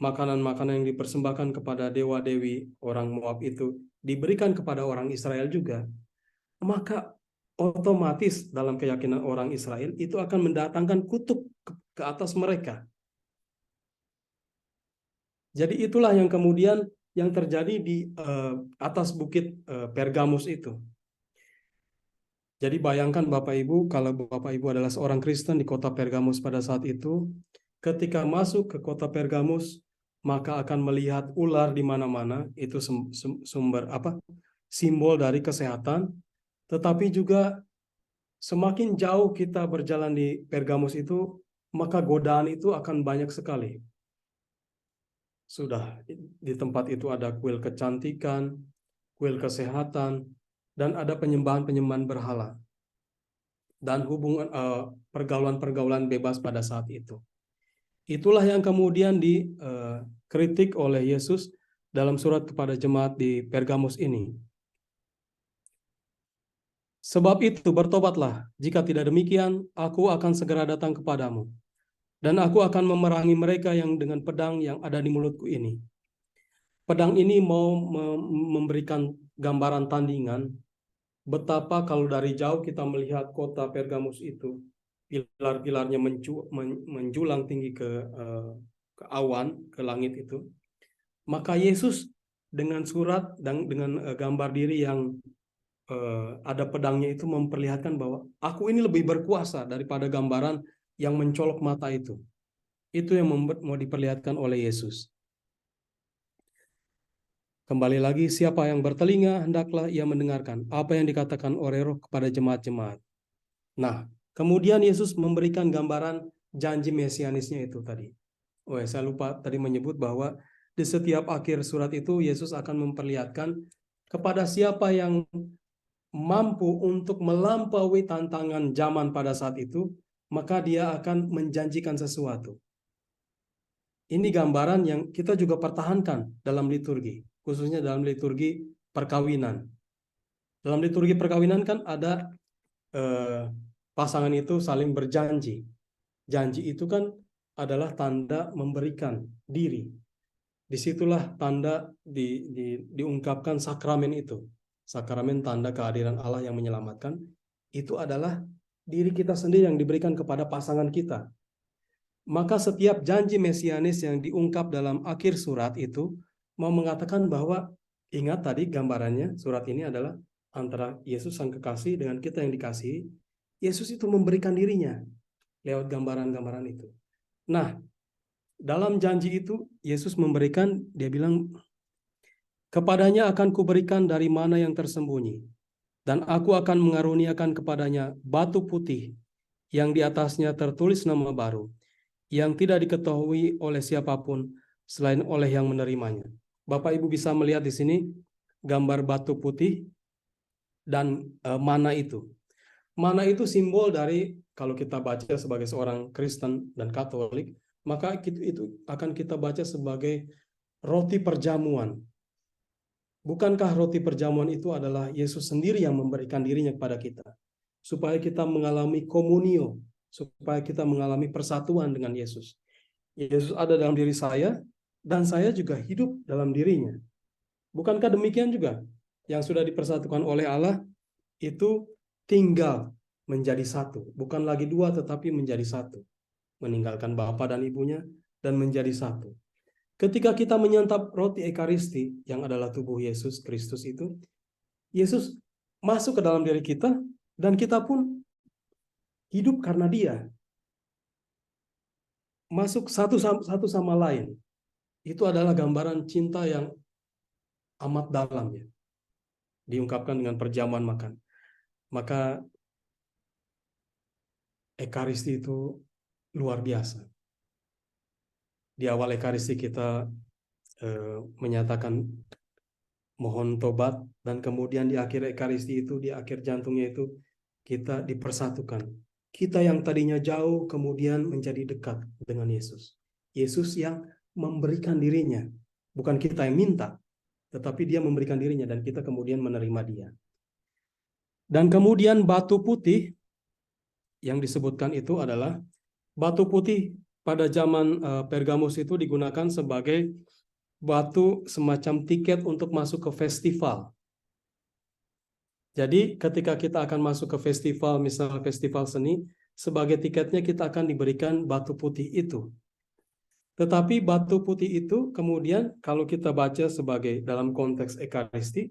makanan-makanan yang dipersembahkan kepada dewa-dewi orang Moab itu diberikan kepada orang Israel juga, maka otomatis dalam keyakinan orang Israel itu akan mendatangkan kutuk ke atas mereka. Jadi itulah yang kemudian yang terjadi di atas bukit Pergamus itu. Jadi bayangkan Bapak Ibu, kalau Bapak Ibu adalah seorang Kristen di kota Pergamus pada saat itu, ketika masuk ke kota Pergamus, maka akan melihat ular di mana-mana, itu simbol dari kesehatan. Tetapi juga semakin jauh kita berjalan di Pergamus itu, maka godaan itu akan banyak sekali. Sudah di tempat itu ada kuil kecantikan, kuil kesehatan, dan ada penyembahan-penyembahan berhala. Dan hubungan pergaulan-pergaulan bebas pada saat itu. Itulah yang kemudian dikritik oleh Yesus dalam surat kepada jemaat di Pergamus ini. Sebab itu bertobatlah, jika tidak demikian aku akan segera datang kepadamu. Dan aku akan memerangi mereka yang dengan pedang yang ada di mulutku ini. Pedang ini mau memberikan gambaran tandingan betapa kalau dari jauh kita melihat kota Pergamus itu, pilar-pilarnya menjulang tinggi ke awan, ke langit itu. Maka Yesus dengan surat dan dengan gambar diri yang ada pedangnya itu memperlihatkan bahwa aku ini lebih berkuasa daripada gambaran yang mencolok mata itu. Itu yang mau diperlihatkan oleh Yesus. Kembali lagi, siapa yang bertelinga, hendaklah ia mendengarkan apa yang dikatakan oleh Roh kepada jemaat-jemaat. Nah, Kemudian Yesus memberikan gambaran janji mesianisnya itu tadi. Saya lupa tadi menyebut bahwa di setiap akhir surat itu Yesus akan memperlihatkan kepada siapa yang mampu untuk melampaui tantangan zaman pada saat itu, maka dia akan menjanjikan sesuatu. Ini gambaran yang kita juga pertahankan dalam liturgi, khususnya dalam liturgi perkawinan. Dalam liturgi perkawinan kan ada pasangan itu saling berjanji. Janji itu kan adalah tanda memberikan diri. Disitulah tanda diungkapkan sakramen itu. Sakramen tanda kehadiran Allah yang menyelamatkan. Itu adalah diri kita sendiri yang diberikan kepada pasangan kita. Maka setiap janji mesianis yang diungkap dalam akhir surat itu mau mengatakan bahwa, ingat tadi gambarannya, surat ini adalah antara Yesus sang kekasih dengan kita yang dikasihi. Yesus itu memberikan dirinya lewat gambaran-gambaran itu. Nah, dalam janji itu Yesus memberikan, dia bilang, kepadanya akan kuberikan dari mana yang tersembunyi, dan aku akan mengaruniakan kepadanya batu putih yang di atasnya tertulis nama baru, yang tidak diketahui oleh siapapun selain oleh yang menerimanya. Bapak Ibu bisa melihat di sini gambar batu putih dan mana itu. Mana itu simbol dari, kalau kita baca sebagai seorang Kristen dan Katolik, maka itu akan kita baca sebagai roti perjamuan. Bukankah roti perjamuan itu adalah Yesus sendiri yang memberikan dirinya kepada kita, supaya kita mengalami komunio, supaya kita mengalami persatuan dengan Yesus. Yesus ada dalam diri saya, dan saya juga hidup dalam dirinya. Bukankah demikian juga? Yang sudah dipersatukan oleh Allah itu tinggal menjadi satu. Bukan lagi dua, tetapi menjadi satu. Meninggalkan bapa dan ibunya, dan menjadi satu. Ketika kita menyantap roti Ekaristi, yang adalah tubuh Yesus Kristus itu, Yesus masuk ke dalam diri kita, dan kita pun hidup karena Dia. Masuk satu sama lain. Itu adalah gambaran cinta yang amat dalam, ya. Diungkapkan dengan perjamuan makan. Maka Ekaristi itu luar biasa. Di awal Ekaristi kita menyatakan mohon tobat, dan kemudian di akhir Ekaristi itu, di akhir jantungnya itu, kita dipersatukan. Kita yang tadinya jauh kemudian menjadi dekat dengan Yesus. Yesus yang memberikan dirinya. Bukan kita yang minta, tetapi Dia memberikan dirinya, dan kita kemudian menerima Dia. Dan kemudian batu putih yang disebutkan itu adalah batu putih pada zaman Pergamus itu digunakan sebagai batu semacam tiket untuk masuk ke festival. Jadi ketika kita akan masuk ke festival, misalnya festival seni, sebagai tiketnya kita akan diberikan batu putih itu. Tetapi batu putih itu kemudian kalau kita baca sebagai dalam konteks Ekaristi,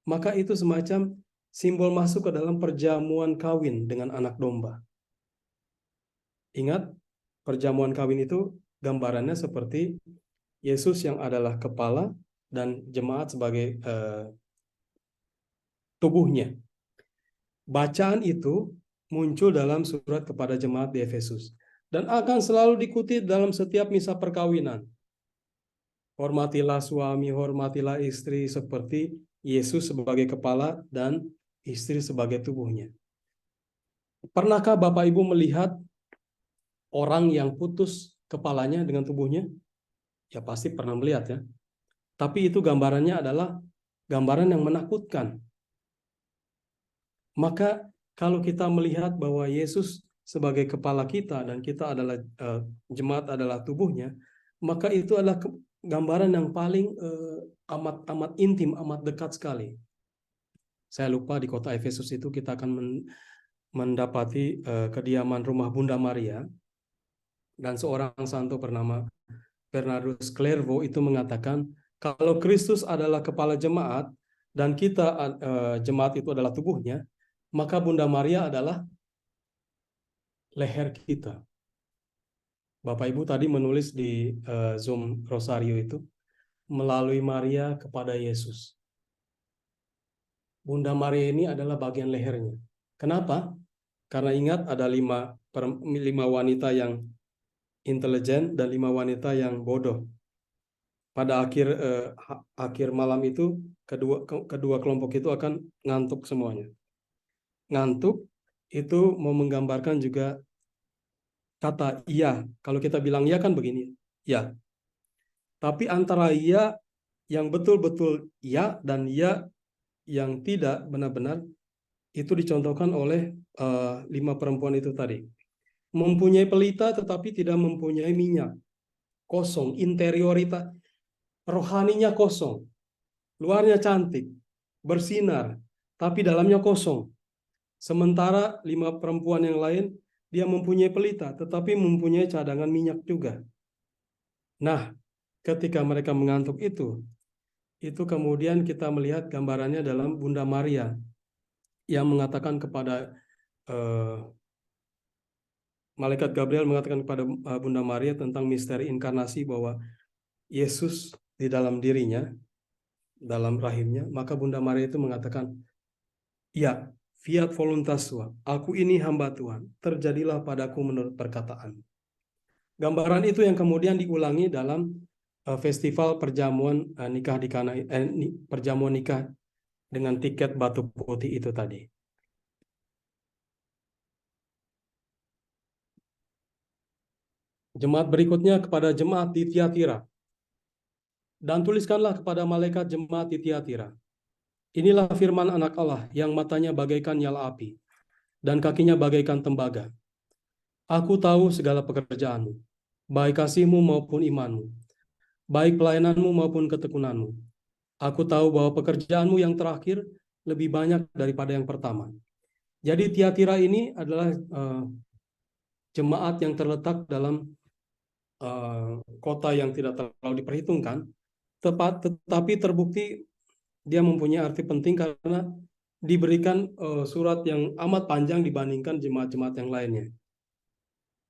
maka itu semacam simbol masuk ke dalam perjamuan kawin dengan anak domba. Ingat, perjamuan kawin itu gambarannya seperti Yesus yang adalah kepala dan jemaat sebagai tubuhnya. Bacaan itu muncul dalam surat kepada jemaat di Efesus dan akan selalu diikuti dalam setiap misa perkawinan. Hormatilah suami, hormatilah istri seperti Yesus sebagai kepala dan istri sebagai tubuhnya. Pernahkah Bapak Ibu melihat orang yang putus kepalanya dengan tubuhnya? Ya pasti pernah melihat, ya. Tapi itu gambarannya adalah gambaran yang menakutkan. Maka kalau kita melihat bahwa Yesus sebagai kepala kita dan kita adalah jemaat adalah tubuhnya, maka itu adalah gambaran yang paling amat intim, amat dekat sekali. Saya lupa di kota Efesus itu kita akan mendapati kediaman rumah Bunda Maria, dan seorang santo bernama Bernardus Clairvaux itu mengatakan kalau Kristus adalah kepala jemaat dan kita jemaat itu adalah tubuhnya, maka Bunda Maria adalah leher kita. Bapak Ibu tadi menulis di Zoom Rosario itu, melalui Maria kepada Yesus. Bunda Maria ini adalah bagian lehernya. Kenapa? Karena ingat ada lima wanita yang intelijen dan 5 wanita yang bodoh. Pada akhir malam itu kedua kelompok itu akan ngantuk semuanya. Ngantuk itu mau menggambarkan juga kata iya. Kalau kita bilang iya kan begini, ya. Tapi antara iya yang betul-betul iya dan iya yang tidak benar-benar itu dicontohkan oleh 5 perempuan itu tadi. Mempunyai pelita tetapi tidak mempunyai minyak. Kosong, interioritas, rohaninya kosong. Luarnya cantik, bersinar, tapi dalamnya kosong. Sementara 5 perempuan yang lain, dia mempunyai pelita, tetapi mempunyai cadangan minyak juga. Nah, ketika mereka mengantuk itu kemudian kita melihat gambarannya dalam Bunda Maria yang mengatakan kepada Malaikat Gabriel mengatakan kepada Bunda Maria tentang misteri inkarnasi bahwa Yesus di dalam dirinya, dalam rahimnya, maka Bunda Maria itu mengatakan, ya, fiat voluntas tua, aku ini hamba Tuhan, terjadilah padaku menurut perkataan. Gambaran itu yang kemudian diulangi dalam festival perjamuan nikah di Kana, perjamuan nikah dengan tiket batu putih itu tadi. Jemaat berikutnya kepada jemaat di Tiatira. Dan tuliskanlah kepada malaikat jemaat di Tiatira. Inilah firman anak Allah yang matanya bagaikan nyala api dan kakinya bagaikan tembaga. Aku tahu segala pekerjaanmu, baik kasihmu maupun imanmu, baik pelayananmu maupun ketekunanmu. Aku tahu bahwa pekerjaanmu yang terakhir lebih banyak daripada yang pertama. Jadi Tiatira ini adalah jemaat yang terletak dalam kota yang tidak terlalu diperhitungkan, tetapi terbukti dia mempunyai arti penting karena diberikan surat yang amat panjang dibandingkan jemaat-jemaat yang lainnya.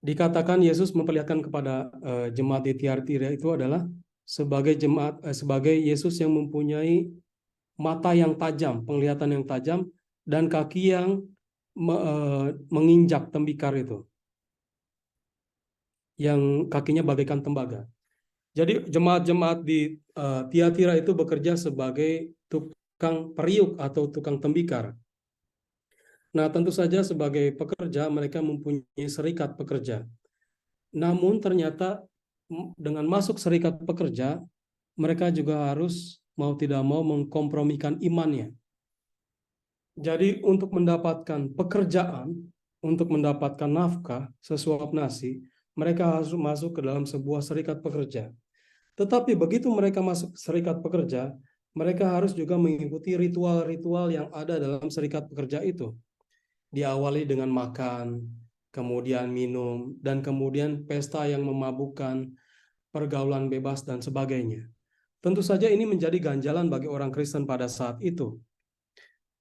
Dikatakan Yesus memperlihatkan kepada jemaat di Tiatira itu adalah sebagai Yesus yang mempunyai mata yang tajam, penglihatan yang tajam, dan kaki yang menginjak tembikar itu, yang kakinya bagaikan tembaga. Jadi jemaat-jemaat di Tiatira itu bekerja sebagai tukang periuk atau tukang tembikar. Nah, tentu saja sebagai pekerja mereka mempunyai serikat pekerja. Namun ternyata dengan masuk serikat pekerja, mereka juga harus mau tidak mau mengkompromikan imannya. Jadi untuk mendapatkan pekerjaan, untuk mendapatkan nafkah, sesuap nasi, mereka harus masuk ke dalam sebuah serikat pekerja. Tetapi begitu mereka masuk serikat pekerja, mereka harus juga mengikuti ritual-ritual yang ada dalam serikat pekerja itu. Diawali dengan makan, kemudian minum, dan kemudian pesta yang memabukkan, pergaulan bebas, dan sebagainya. Tentu saja ini menjadi ganjalan bagi orang Kristen pada saat itu.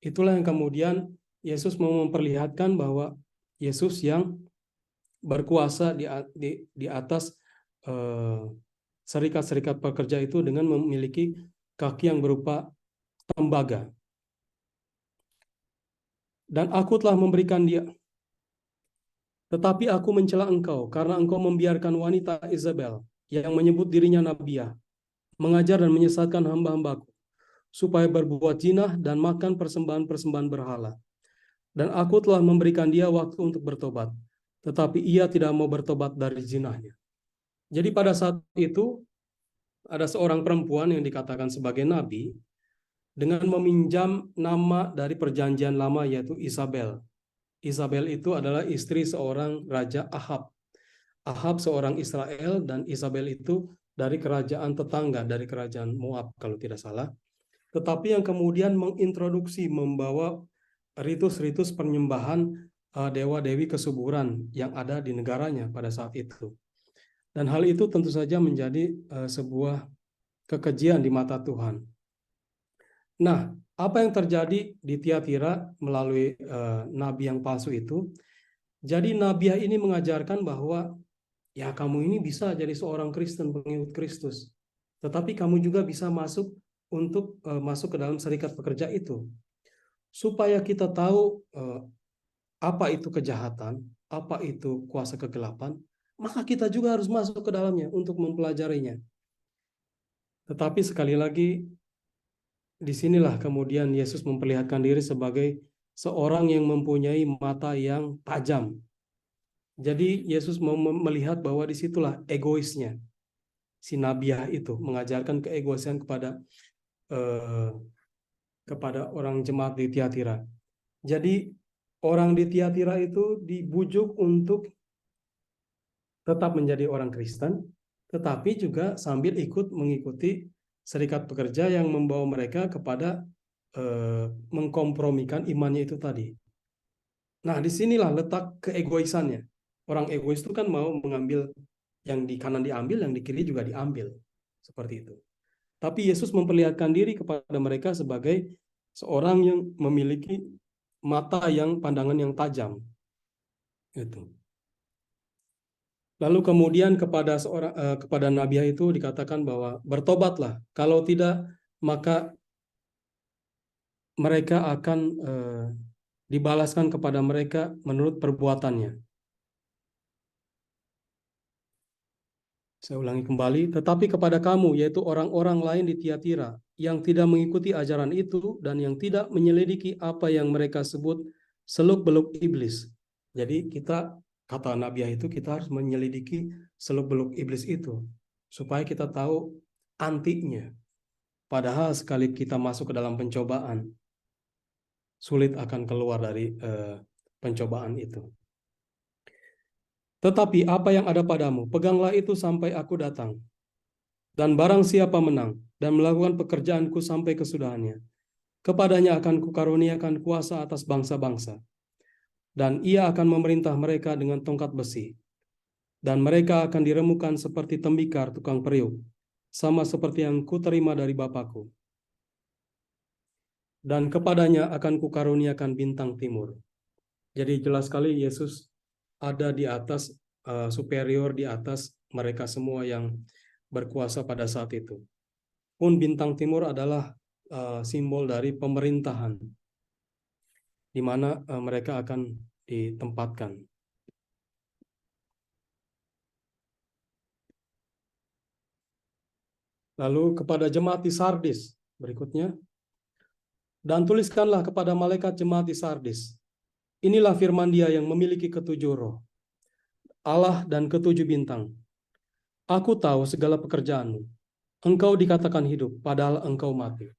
Itulah yang kemudian Yesus mau memperlihatkan bahwa Yesus yang berkuasa di atas serikat-serikat pekerja itu dengan memiliki kaki yang berupa tembaga. Dan aku telah memberikan dia, tetapi aku mencela engkau karena engkau membiarkan wanita Isabel yang menyebut dirinya nabiah, mengajar dan menyesatkan hamba-hambaku, supaya berbuat zina dan makan persembahan-persembahan berhala. Dan aku telah memberikan dia waktu untuk bertobat, tetapi ia tidak mau bertobat dari zinahnya. Jadi pada saat itu, ada seorang perempuan yang dikatakan sebagai nabi, dengan meminjam nama dari perjanjian lama yaitu Isabel. Isabel itu adalah istri seorang Raja Ahab. Ahab seorang Israel dan Isabel itu dari kerajaan tetangga, dari kerajaan Moab kalau tidak salah. Tetapi yang kemudian mengintroduksi, membawa ritus-ritus penyembahan dewa-dewi kesuburan yang ada di negaranya pada saat itu. Dan hal itu tentu saja menjadi sebuah kekejian di mata Tuhan. Nah, apa yang terjadi di Tiatira melalui nabi yang palsu itu? Jadi nabiah ini mengajarkan bahwa ya kamu ini bisa jadi seorang Kristen, pengikut Kristus. Tetapi kamu juga bisa masuk ke dalam serikat pekerja itu. Supaya kita tahu apa itu kejahatan, apa itu kuasa kegelapan, maka kita juga harus masuk ke dalamnya untuk mempelajarinya. Tetapi sekali lagi, disinilah kemudian Yesus memperlihatkan diri sebagai seorang yang mempunyai mata yang tajam. Jadi Yesus melihat bahwa disitulah egoisnya si Nabiah itu, mengajarkan keegoisan kepada orang jemaat di Tiatira. Jadi orang di Tiatira itu dibujuk untuk tetap menjadi orang Kristen, tetapi juga sambil ikut mengikuti serikat pekerja yang membawa mereka kepada mengkompromikan imannya itu tadi. Nah, disinilah letak keegoisannya. Orang egois itu kan mau mengambil yang di kanan diambil, yang di kiri juga diambil. Seperti itu. Tapi Yesus memperlihatkan diri kepada mereka sebagai seorang yang memiliki mata yang pandangan yang tajam. Itu. Lalu kemudian kepada Nabiah itu dikatakan bahwa bertobatlah, kalau tidak maka mereka akan dibalaskan kepada mereka menurut perbuatannya. Saya ulangi kembali, tetapi kepada kamu, yaitu orang-orang lain di Tiatira, yang tidak mengikuti ajaran itu dan yang tidak menyelidiki apa yang mereka sebut seluk-beluk iblis. Jadi kata Nabiah itu, kita harus menyelidiki seluk-beluk iblis itu, supaya kita tahu antinya. Padahal sekali kita masuk ke dalam pencobaan, sulit akan keluar dari pencobaan itu. Tetapi apa yang ada padamu, peganglah itu sampai aku datang. Dan barang siapa menang dan melakukan pekerjaanku sampai kesudahannya, kepadanya akan kukaruniakan kuasa atas bangsa-bangsa. Dan ia akan memerintah mereka dengan tongkat besi. Dan mereka akan diremukkan seperti tembikar tukang periuk, sama seperti yang kuterima dari Bapakku. Dan kepadanya akan kukaruniakan bintang timur. Jadi jelas sekali Yesus ada di atas, superior di atas mereka semua yang berkuasa pada saat itu. Pun bintang timur adalah simbol dari pemerintahan, di mana mereka akan ditempatkan. Lalu kepada jemaat di Sardis, berikutnya, dan tuliskanlah kepada malaikat jemaat di Sardis, inilah firman Dia yang memiliki ketujuh roh, Allah dan ketujuh bintang. Aku tahu segala pekerjaanmu. Engkau dikatakan hidup, padahal engkau mati.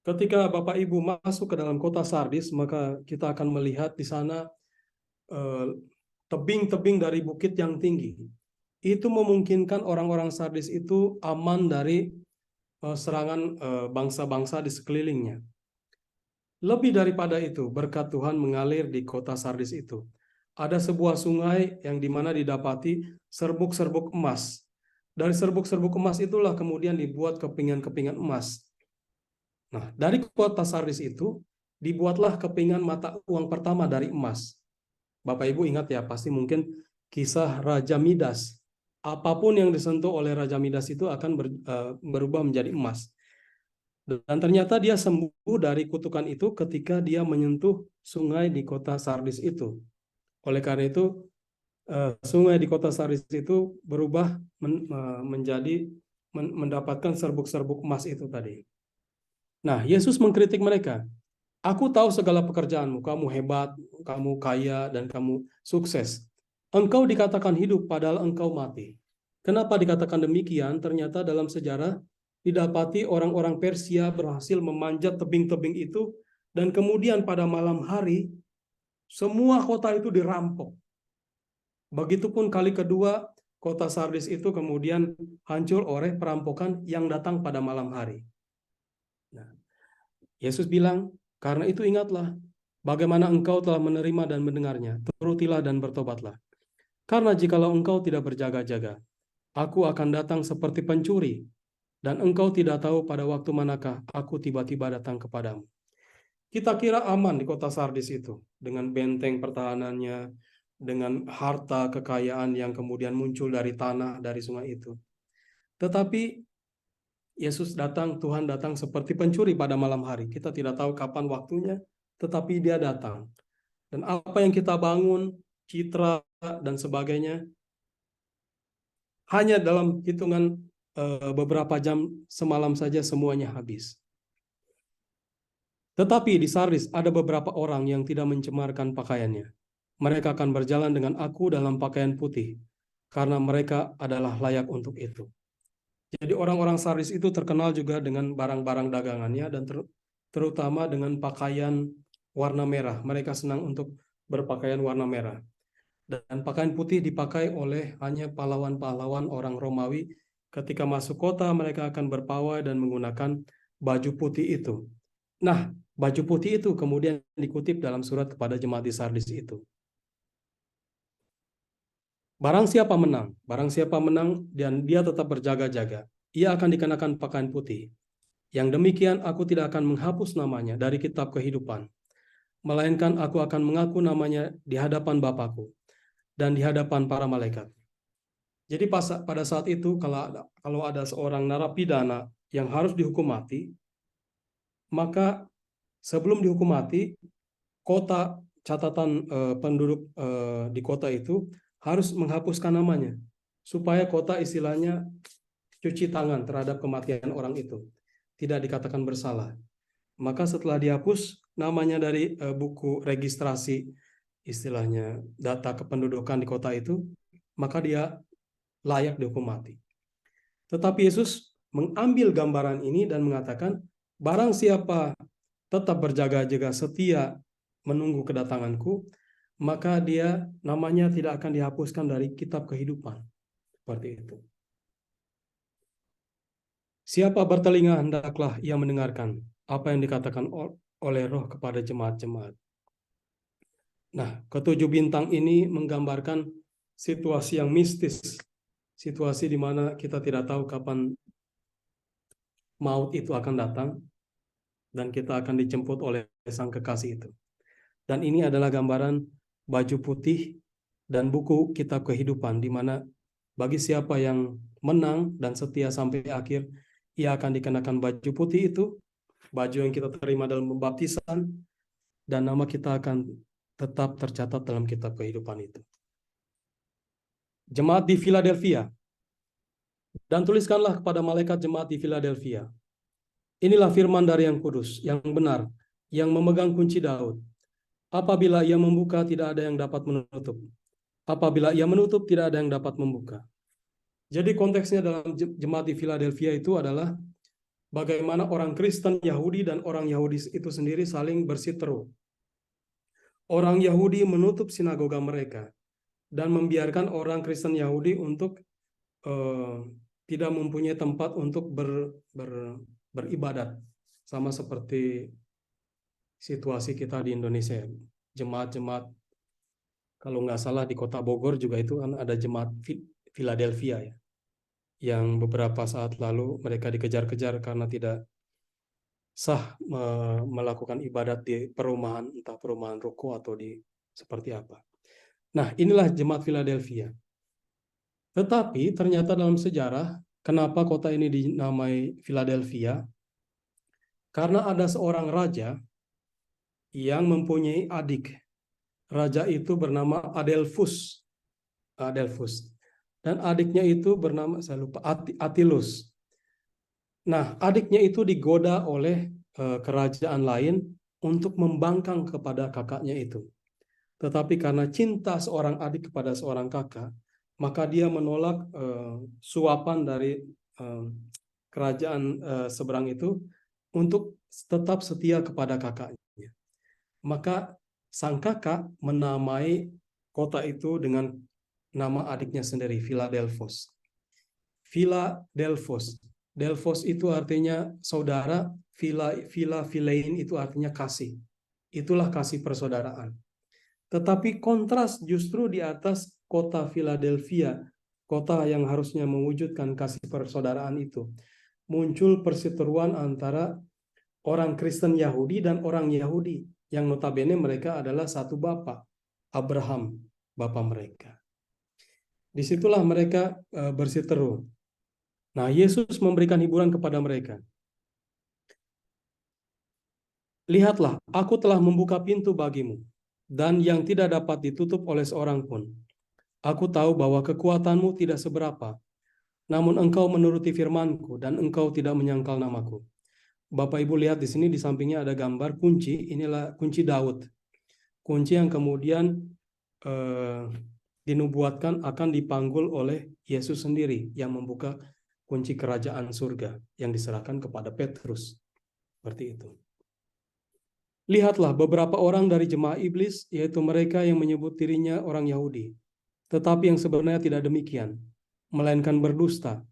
Ketika Bapak Ibu masuk ke dalam kota Sardis, maka kita akan melihat di sana tebing-tebing dari bukit yang tinggi. Itu memungkinkan orang-orang Sardis itu aman dari serangan bangsa-bangsa di sekelilingnya. Lebih daripada itu, berkat Tuhan mengalir di kota Sardis itu. Ada sebuah sungai yang dimana didapati serbuk-serbuk emas. Dari serbuk-serbuk emas itulah kemudian dibuat kepingan-kepingan emas. Nah, dari kota Sardis itu dibuatlah kepingan mata uang pertama dari emas. Bapak Ibu ingat ya, pasti mungkin kisah Raja Midas. Apapun yang disentuh oleh Raja Midas itu akan berubah menjadi emas. Dan ternyata dia sembuh dari kutukan itu ketika dia menyentuh sungai di kota Sardis itu. Oleh karena itu, sungai di kota Sardis itu berubah menjadi mendapatkan serbuk-serbuk emas itu tadi. Nah, Yesus mengkritik mereka. Aku tahu segala pekerjaanmu, kamu hebat, kamu kaya, dan kamu sukses. Engkau dikatakan hidup, padahal engkau mati. Kenapa dikatakan demikian? Ternyata dalam sejarah didapati orang-orang Persia berhasil memanjat tebing-tebing itu, dan kemudian pada malam hari, semua kota itu dirampok. Begitupun kali kedua, kota Sardis itu kemudian hancur oleh perampokan yang datang pada malam hari. Nah, Yesus bilang, karena itu ingatlah, bagaimana engkau telah menerima dan mendengarnya, turutilah dan bertobatlah. Karena jikalau engkau tidak berjaga-jaga, aku akan datang seperti pencuri, dan engkau tidak tahu pada waktu manakah aku tiba-tiba datang kepadamu. Kita kira aman di kota Sardis itu, dengan benteng pertahanannya, dengan harta kekayaan yang kemudian muncul dari tanah, dari sungai itu. Tetapi Yesus datang, Tuhan datang seperti pencuri pada malam hari. Kita tidak tahu kapan waktunya, tetapi Dia datang. Dan apa yang kita bangun, citra dan sebagainya, hanya dalam hitungan beberapa jam semalam saja semuanya habis. Tetapi di Sardis ada beberapa orang yang tidak mencemarkan pakaiannya. Mereka akan berjalan dengan aku dalam pakaian putih, karena mereka adalah layak untuk itu. Jadi orang-orang Sardis itu terkenal juga dengan barang-barang dagangannya dan terutama dengan pakaian warna merah. Mereka senang untuk berpakaian warna merah. Dan pakaian putih dipakai oleh hanya pahlawan-pahlawan orang Romawi. Ketika masuk kota, mereka akan berpawai dan menggunakan baju putih itu. Nah, baju putih itu kemudian dikutip dalam surat kepada jemaat di Sardis itu. Barang siapa menang dan dia tetap berjaga-jaga, ia akan dikenakan pakaian putih. Yang demikian aku tidak akan menghapus namanya dari kitab kehidupan, melainkan aku akan mengaku namanya di hadapan Bapakku dan di hadapan para malaikat. Jadi pada saat itu kalau ada seorang narapidana yang harus dihukum mati, maka sebelum dihukum mati, kota catatan penduduk di kota itu harus menghapuskan namanya supaya kota istilahnya cuci tangan terhadap kematian orang itu, tidak dikatakan bersalah. Maka setelah dihapus namanya dari buku registrasi, istilahnya data kependudukan di kota itu, maka dia layak dihukum mati. Tetapi Yesus mengambil gambaran ini dan mengatakan, barang siapa tetap berjaga-jaga setia menunggu kedatanganku, maka dia namanya tidak akan dihapuskan dari kitab kehidupan. Seperti itu. Siapa bertelinga hendaklah ia mendengarkan apa yang dikatakan oleh Roh kepada jemaat-jemaat. Nah, ketujuh bintang ini menggambarkan situasi yang mistis, situasi di mana kita tidak tahu kapan maut itu akan datang dan kita akan dijemput oleh sang kekasih itu. Dan ini adalah gambaran baju putih dan buku kitab kehidupan, di mana bagi siapa yang menang dan setia sampai akhir, ia akan dikenakan baju putih itu, baju yang kita terima dalam pembaptisan, dan nama kita akan tetap tercatat dalam kitab kehidupan itu. Jemaat di Philadelphia. Dan tuliskanlah kepada malaikat jemaat di Philadelphia. Inilah firman dari yang kudus, yang benar, yang memegang kunci Daud. Apabila ia membuka, tidak ada yang dapat menutup. Apabila ia menutup, tidak ada yang dapat membuka. Jadi konteksnya dalam jemaat di Philadelphia itu adalah bagaimana orang Kristen Yahudi dan orang Yahudi itu sendiri saling berseteru. Orang Yahudi menutup sinagoga mereka dan membiarkan orang Kristen Yahudi untuk tidak mempunyai tempat untuk beribadat, sama seperti situasi kita di Indonesia. Jemaat-jemaat, kalau nggak salah di kota Bogor juga itu kan ada jemaat Philadelphia ya, yang beberapa saat lalu mereka dikejar-kejar karena tidak sah melakukan ibadat di perumahan, entah perumahan ruko atau di seperti apa. Nah, inilah jemaat Philadelphia. Tetapi ternyata dalam sejarah, kenapa kota ini dinamai Philadelphia? Karena ada seorang raja yang mempunyai adik. Raja itu bernama Adelphus. Dan adiknya itu bernama, saya lupa, Attilus. Nah, adiknya itu digoda oleh kerajaan lain untuk membangkang kepada kakaknya itu. Tetapi karena cinta seorang adik kepada seorang kakak, maka dia menolak suapan dari kerajaan seberang itu untuk tetap setia kepada kakaknya. Maka sang kakak menamai kota itu dengan nama adiknya sendiri, Philadelphos. Philadelphos. Delphos itu artinya saudara, philein itu artinya kasih. Itulah kasih persaudaraan. Tetapi kontras justru di atas kota Philadelphia, kota yang harusnya mewujudkan kasih persaudaraan itu, muncul perseteruan antara orang Kristen Yahudi dan orang Yahudi, yang notabene mereka adalah satu bapa, Abraham, bapa mereka. Disitulah mereka berseteru. Nah, Yesus memberikan hiburan kepada mereka. Lihatlah, aku telah membuka pintu bagimu. dan yang tidak dapat ditutup oleh seorang pun. Aku tahu bahwa kekuatanmu tidak seberapa, namun engkau menuruti firman-Ku dan engkau tidak menyangkal namaku. Bapak Ibu lihat di sini di sampingnya ada gambar kunci, inilah kunci Daud. Kunci yang kemudian dinubuatkan akan dipanggul oleh Yesus sendiri yang membuka kunci kerajaan surga yang diserahkan kepada Petrus. Seperti itu. Lihatlah beberapa orang dari jemaah iblis, yaitu mereka yang menyebut dirinya orang Yahudi, tetapi yang sebenarnya tidak demikian, melainkan berdusta,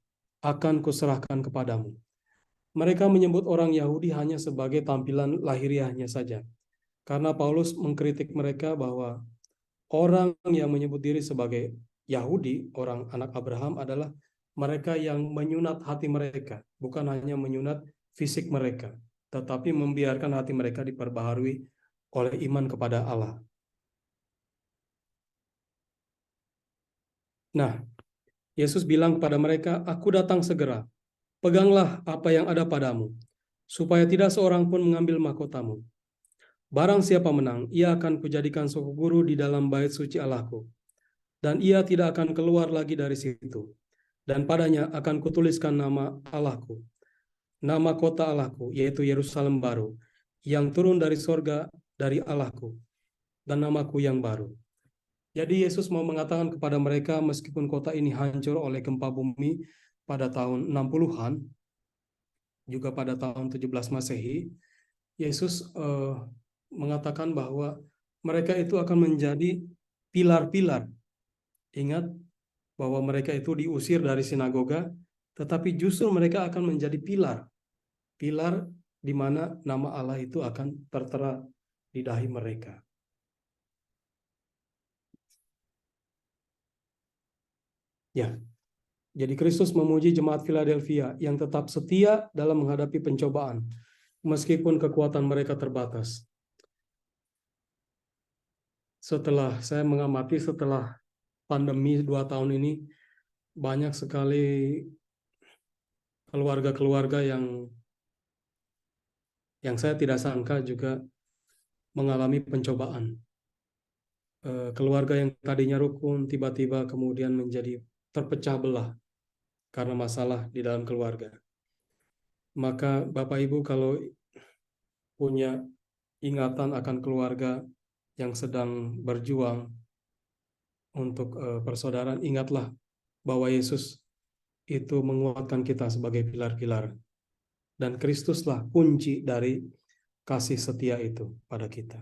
akan kuserahkan kepadamu. Mereka menyebut orang Yahudi hanya sebagai tampilan lahiriahnya saja, karena Paulus mengkritik mereka bahwa orang yang menyebut diri sebagai Yahudi, orang anak Abraham, adalah mereka yang menyunat hati mereka, bukan hanya menyunat fisik mereka, tetapi membiarkan hati mereka diperbaharui oleh iman kepada Allah. Nah, Yesus bilang kepada mereka, "Aku datang segera. Peganglah apa yang ada padamu, supaya tidak seorang pun mengambil mahkotamu. Barang siapa menang, ia akan kujadikan suku guru di dalam bait suci Allahku, dan ia tidak akan keluar lagi dari situ. Dan padanya akan kutuliskan nama Allahku, nama kota Allahku, yaitu Yerusalem baru, yang turun dari sorga dari Allahku, dan namaku yang baru." Jadi Yesus mau mengatakan kepada mereka, meskipun kota ini hancur oleh gempa bumi pada tahun 60-an, juga pada tahun 17 Masehi, Yesus mengatakan bahwa mereka itu akan menjadi pilar-pilar. Ingat bahwa mereka itu diusir dari sinagoga, tetapi justru mereka akan menjadi pilar. Pilar di mana nama Allah itu akan tertera di dahi mereka. Ya, jadi Kristus memuji jemaat Philadelphia yang tetap setia dalam menghadapi pencobaan, meskipun kekuatan mereka terbatas. Setelah saya mengamati, setelah pandemi 2 tahun ini, banyak sekali keluarga-keluarga yang saya tidak sangka juga mengalami pencobaan. Keluarga yang tadinya rukun tiba-tiba kemudian menjadi terpecah belah karena masalah di dalam keluarga. Maka Bapak Ibu kalau punya ingatan akan keluarga yang sedang berjuang untuk persaudaraan, ingatlah bahwa Yesus itu menguatkan kita sebagai pilar-pilar. Dan Kristuslah kunci dari kasih setia itu pada kita.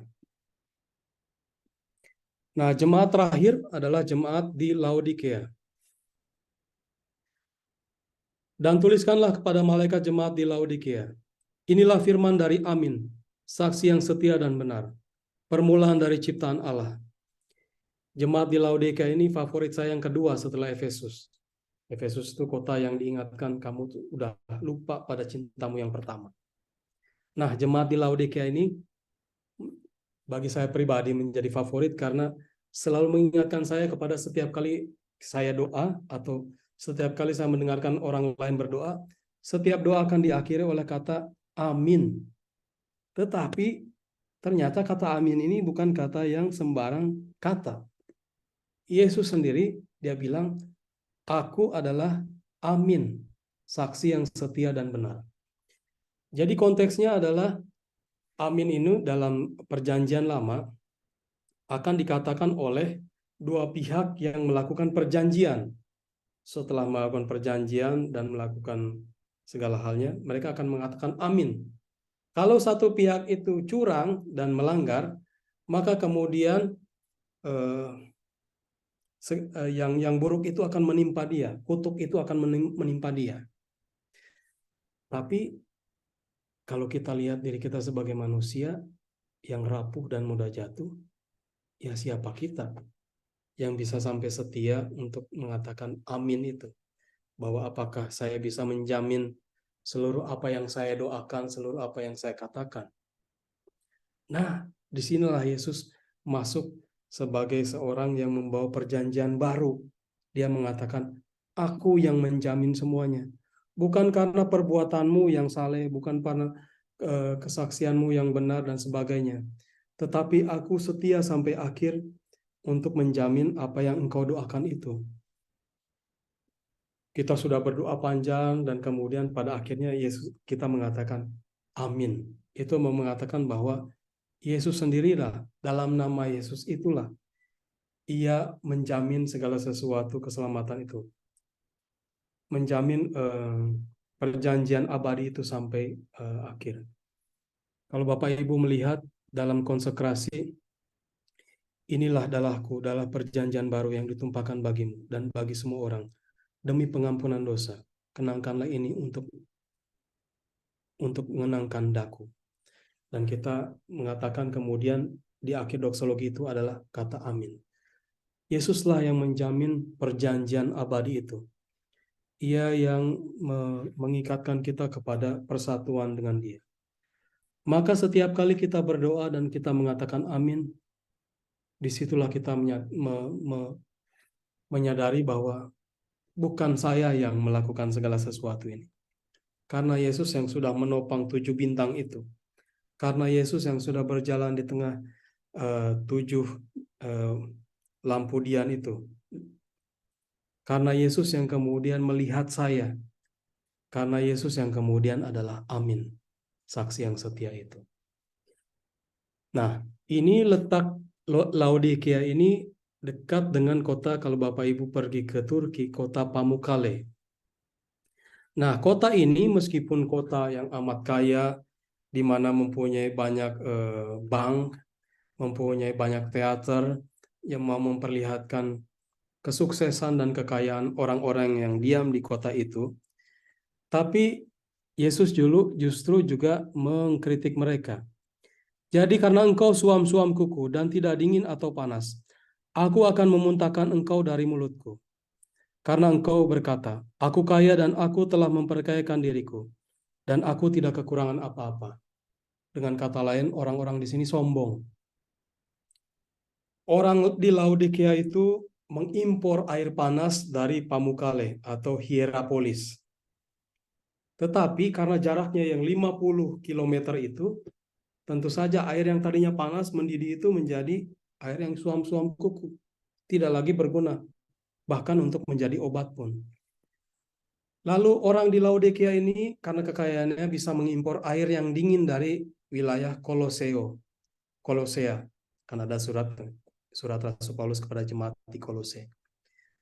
Nah, jemaat terakhir adalah jemaat di Laodikea. Dan tuliskanlah kepada malaikat jemaat di Laodikea, inilah firman dari Amin, saksi yang setia dan benar, permulaan dari ciptaan Allah. Jemaat di Laodikea ini favorit saya yang kedua setelah Efesus. Efesus itu kota yang diingatkan kamu tuh udah lupa pada cintamu yang pertama. Nah, jemaat di Laodikea ini bagi saya pribadi menjadi favorit karena selalu mengingatkan saya kepada setiap kali saya doa atau setiap kali saya mendengarkan orang lain berdoa, setiap doa akan diakhiri oleh kata amin. Tetapi ternyata kata amin ini bukan kata yang sembarang kata. Yesus sendiri dia bilang, aku adalah amin, saksi yang setia dan benar. Jadi konteksnya adalah amin ini dalam perjanjian lama akan dikatakan oleh dua pihak yang melakukan perjanjian. Setelah melakukan perjanjian dan melakukan segala halnya, mereka akan mengatakan amin. Kalau satu pihak itu curang dan melanggar, maka kemudian yang buruk itu akan menimpa dia, kutuk itu akan menimpa dia. Tapi kalau kita lihat diri kita sebagai manusia yang rapuh dan mudah jatuh, ya siapa kita yang bisa sampai setia untuk mengatakan amin itu? Bahwa apakah saya bisa menjamin seluruh apa yang saya doakan, seluruh apa yang saya katakan? Nah, disinilah Yesus masuk sebagai seorang yang membawa perjanjian baru. Dia mengatakan, aku yang menjamin semuanya. Bukan karena perbuatanmu yang saleh, bukan karena kesaksianmu yang benar dan sebagainya. tetapi aku setia sampai akhir untuk menjamin apa yang engkau doakan itu. Kita sudah berdoa panjang dan kemudian pada akhirnya kita mengatakan amin. Itu mengatakan bahwa Yesus sendirilah, dalam nama Yesus itulah ia menjamin segala sesuatu keselamatan itu. Menjamin perjanjian abadi itu sampai akhir. Kalau Bapak Ibu melihat dalam konsekrasi, inilah darahku, darah perjanjian baru yang ditumpahkan bagimu dan bagi semua orang demi pengampunan dosa. Kenangkanlah ini untuk mengenangkan daku. Dan kita mengatakan kemudian di akhir doksologi itu adalah kata amin. Yesuslah yang menjamin perjanjian abadi itu. Ia yang mengikatkan kita kepada persatuan dengan Dia. Maka setiap kali kita berdoa dan kita mengatakan amin, disitulah kita menyadari bahwa bukan saya yang melakukan segala sesuatu ini. Karena Yesus yang sudah menopang 7 bintang itu. Karena Yesus yang sudah berjalan di tengah 7 lampu dian itu. Karena Yesus yang kemudian melihat saya. Karena Yesus yang kemudian adalah amin. Saksi yang setia itu. Nah, ini letak Laodikia ini dekat dengan kota, kalau Bapak Ibu pergi ke Turki, kota Pamukkale. Nah, kota ini meskipun kota yang amat kaya, di mana mempunyai banyak bank, mempunyai banyak teater, yang mau memperlihatkan kesuksesan dan kekayaan orang-orang yang diam di kota itu. Tapi Yesus justru juga mengkritik mereka. Jadi karena engkau suam-suam kuku dan tidak dingin atau panas, aku akan memuntahkan engkau dari mulutku. Karena engkau berkata, aku kaya dan aku telah memperkayakan diriku, dan aku tidak kekurangan apa-apa. Dengan kata lain, orang-orang di sini sombong. Orang di Laodikia itu mengimpor air panas dari Pamukkale atau Hierapolis. Tetapi karena jaraknya yang 50 km itu, tentu saja air yang tadinya panas mendidih itu menjadi air yang suam-suam kuku. Tidak lagi berguna, bahkan untuk menjadi obat pun. Lalu orang di Laodikia ini karena kekayaannya bisa mengimpor air yang dingin dari wilayah Kolosea. Karena ada surat Rasul Paulus kepada jemaat di Kolose.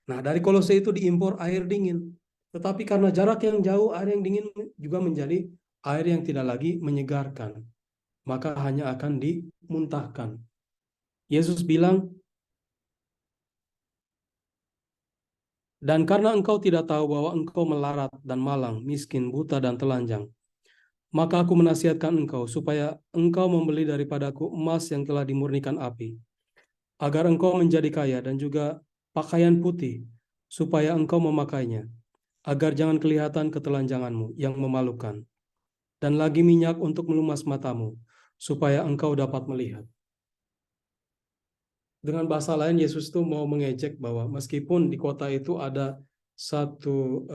Nah, dari Kolose itu diimpor air dingin. Tetapi karena jarak yang jauh, air yang dingin juga menjadi air yang tidak lagi menyegarkan. Maka hanya akan dimuntahkan. Yesus bilang, dan karena engkau tidak tahu bahwa engkau melarat dan malang, miskin, buta, dan telanjang, maka aku menasihatkan engkau supaya engkau membeli daripadaku emas yang telah dimurnikan api, agar engkau menjadi kaya, dan juga pakaian putih, supaya engkau memakainya, agar jangan kelihatan ketelanjanganmu yang memalukan, dan lagi minyak untuk melumas matamu, supaya engkau dapat melihat. Dengan bahasa lain, Yesus itu mau mengejek bahwa meskipun di kota itu ada satu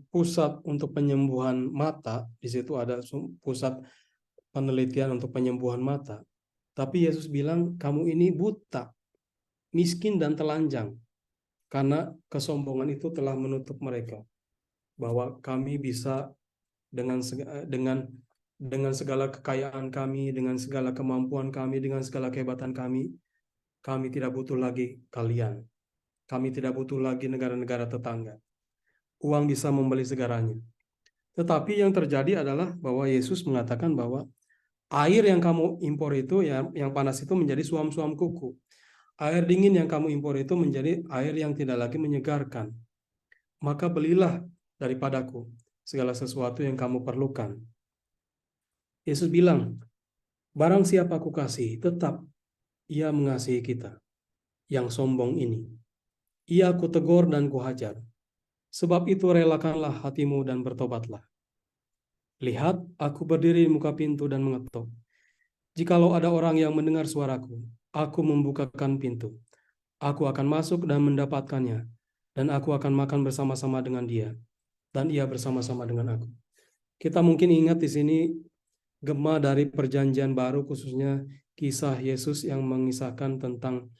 pusat untuk penyembuhan mata, di situ ada pusat penelitian untuk penyembuhan mata. Tapi Yesus bilang, kamu ini buta, miskin dan telanjang, karena kesombongan itu telah menutup mereka. Bahwa kami bisa dengan segala kekayaan kami, dengan segala kemampuan kami, dengan segala kehebatan kami tidak butuh lagi kalian. Kami tidak butuh lagi negara-negara tetangga. Uang bisa membeli segalanya. Tetapi yang terjadi adalah bahwa Yesus mengatakan bahwa air yang kamu impor itu, yang panas itu menjadi suam-suam kuku. Air dingin yang kamu impor itu menjadi air yang tidak lagi menyegarkan. Maka belilah daripadaku segala sesuatu yang kamu perlukan. Yesus bilang, barang siapa aku kasih, tetap ia mengasihi kita. Yang sombong ini, ia kutegur dan kuhajar. Sebab itu relakanlah hatimu dan bertobatlah. Lihat, aku berdiri di muka pintu dan mengetuk. Jikalau ada orang yang mendengar suaraku, aku membukakan pintu. Aku akan masuk dan mendapatkannya, dan aku akan makan bersama-sama dengan dia, dan ia bersama-sama dengan aku. Kita mungkin ingat di sini gema dari Perjanjian Baru, khususnya kisah Yesus yang mengisahkan tentang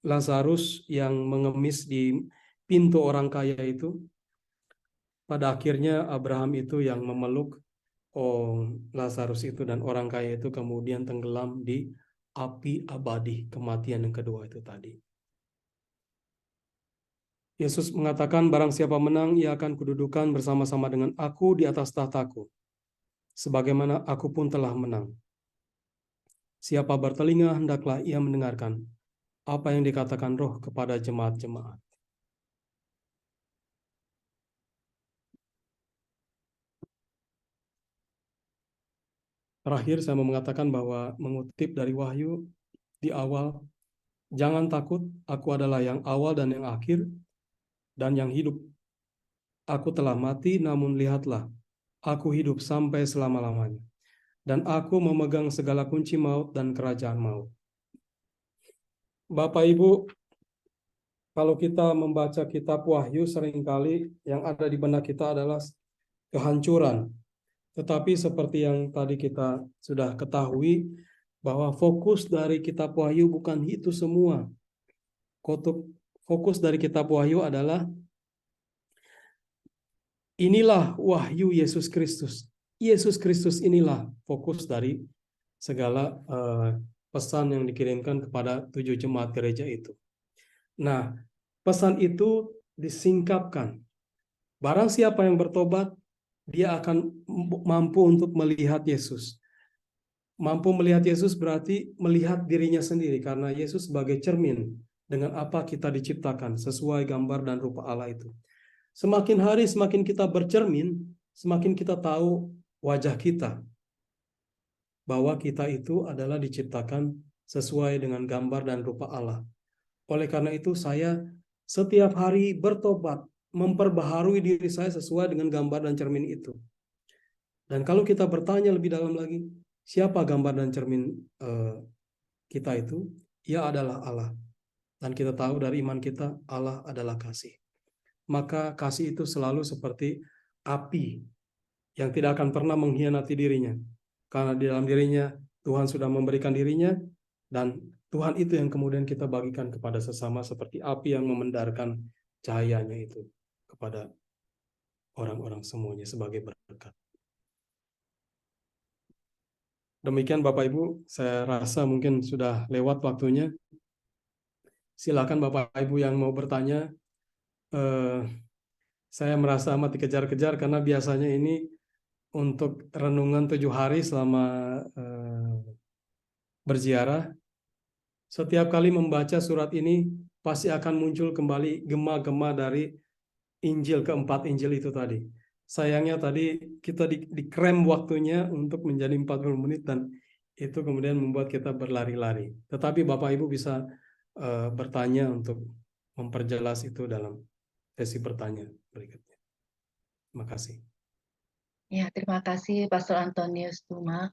Lazarus yang mengemis di pintu orang kaya itu. Pada akhirnya Abraham itu yang memeluk Lazarus itu, dan orang kaya itu kemudian tenggelam di api abadi, kematian yang kedua itu tadi. Yesus mengatakan, barang siapa menang, ia akan kududukan bersama-sama dengan aku di atas tahtaku, sebagaimana aku pun telah menang. Siapa bertelinga, hendaklah ia mendengarkan apa yang dikatakan Roh kepada jemaat-jemaat. Terakhir, saya mau mengatakan bahwa mengutip dari Wahyu di awal, jangan takut, aku adalah yang awal dan yang akhir, dan yang hidup. Aku telah mati, namun lihatlah, aku hidup sampai selama-lamanya. Dan aku memegang segala kunci maut dan kerajaan maut. Bapak Ibu, kalau kita membaca kitab Wahyu, seringkali yang ada di benak kita adalah kehancuran. Tetapi seperti yang tadi kita sudah ketahui, bahwa fokus dari kitab Wahyu bukan itu semua. Fokus dari kitab Wahyu adalah inilah wahyu Yesus Kristus. Yesus Kristus inilah fokus dari segala pesan yang dikirimkan kepada 7 jemaat gereja itu. Nah, pesan itu disingkapkan. Barang siapa yang bertobat, dia akan mampu untuk melihat Yesus. Mampu melihat Yesus berarti melihat dirinya sendiri, karena Yesus sebagai cermin dengan apa kita diciptakan sesuai gambar dan rupa Allah itu. Semakin hari semakin kita bercermin, semakin kita tahu wajah kita, bahwa kita itu adalah diciptakan sesuai dengan gambar dan rupa Allah. Oleh karena itu saya setiap hari bertobat, memperbaharui diri saya sesuai dengan gambar dan cermin itu. Dan kalau kita bertanya lebih dalam lagi, siapa gambar dan cermin kita itu? Ia adalah Allah. Dan kita tahu dari iman kita, Allah adalah kasih. Maka kasih itu selalu seperti api yang tidak akan pernah mengkhianati dirinya. Karena di dalam dirinya Tuhan sudah memberikan dirinya, dan Tuhan itu yang kemudian kita bagikan kepada sesama seperti api yang memendarkan cahayanya itu kepada orang-orang semuanya sebagai berkat. Demikian Bapak Ibu, saya rasa mungkin sudah lewat waktunya. Silakan Bapak Ibu yang mau bertanya. Saya merasa amat dikejar-kejar karena biasanya ini untuk renungan 7 hari selama berziarah. Setiap kali membaca surat ini pasti akan muncul kembali gema-gema dari Injil, keempat Injil itu tadi. Sayangnya tadi kita dikrem waktunya untuk menjadi 40 menit, dan itu kemudian membuat kita berlari-lari. Tetapi Bapak Ibu bisa bertanya untuk memperjelas itu dalam sesi pertanyaan berikutnya. Terima kasih. Ya, terima kasih Pastor Antonius Tuma.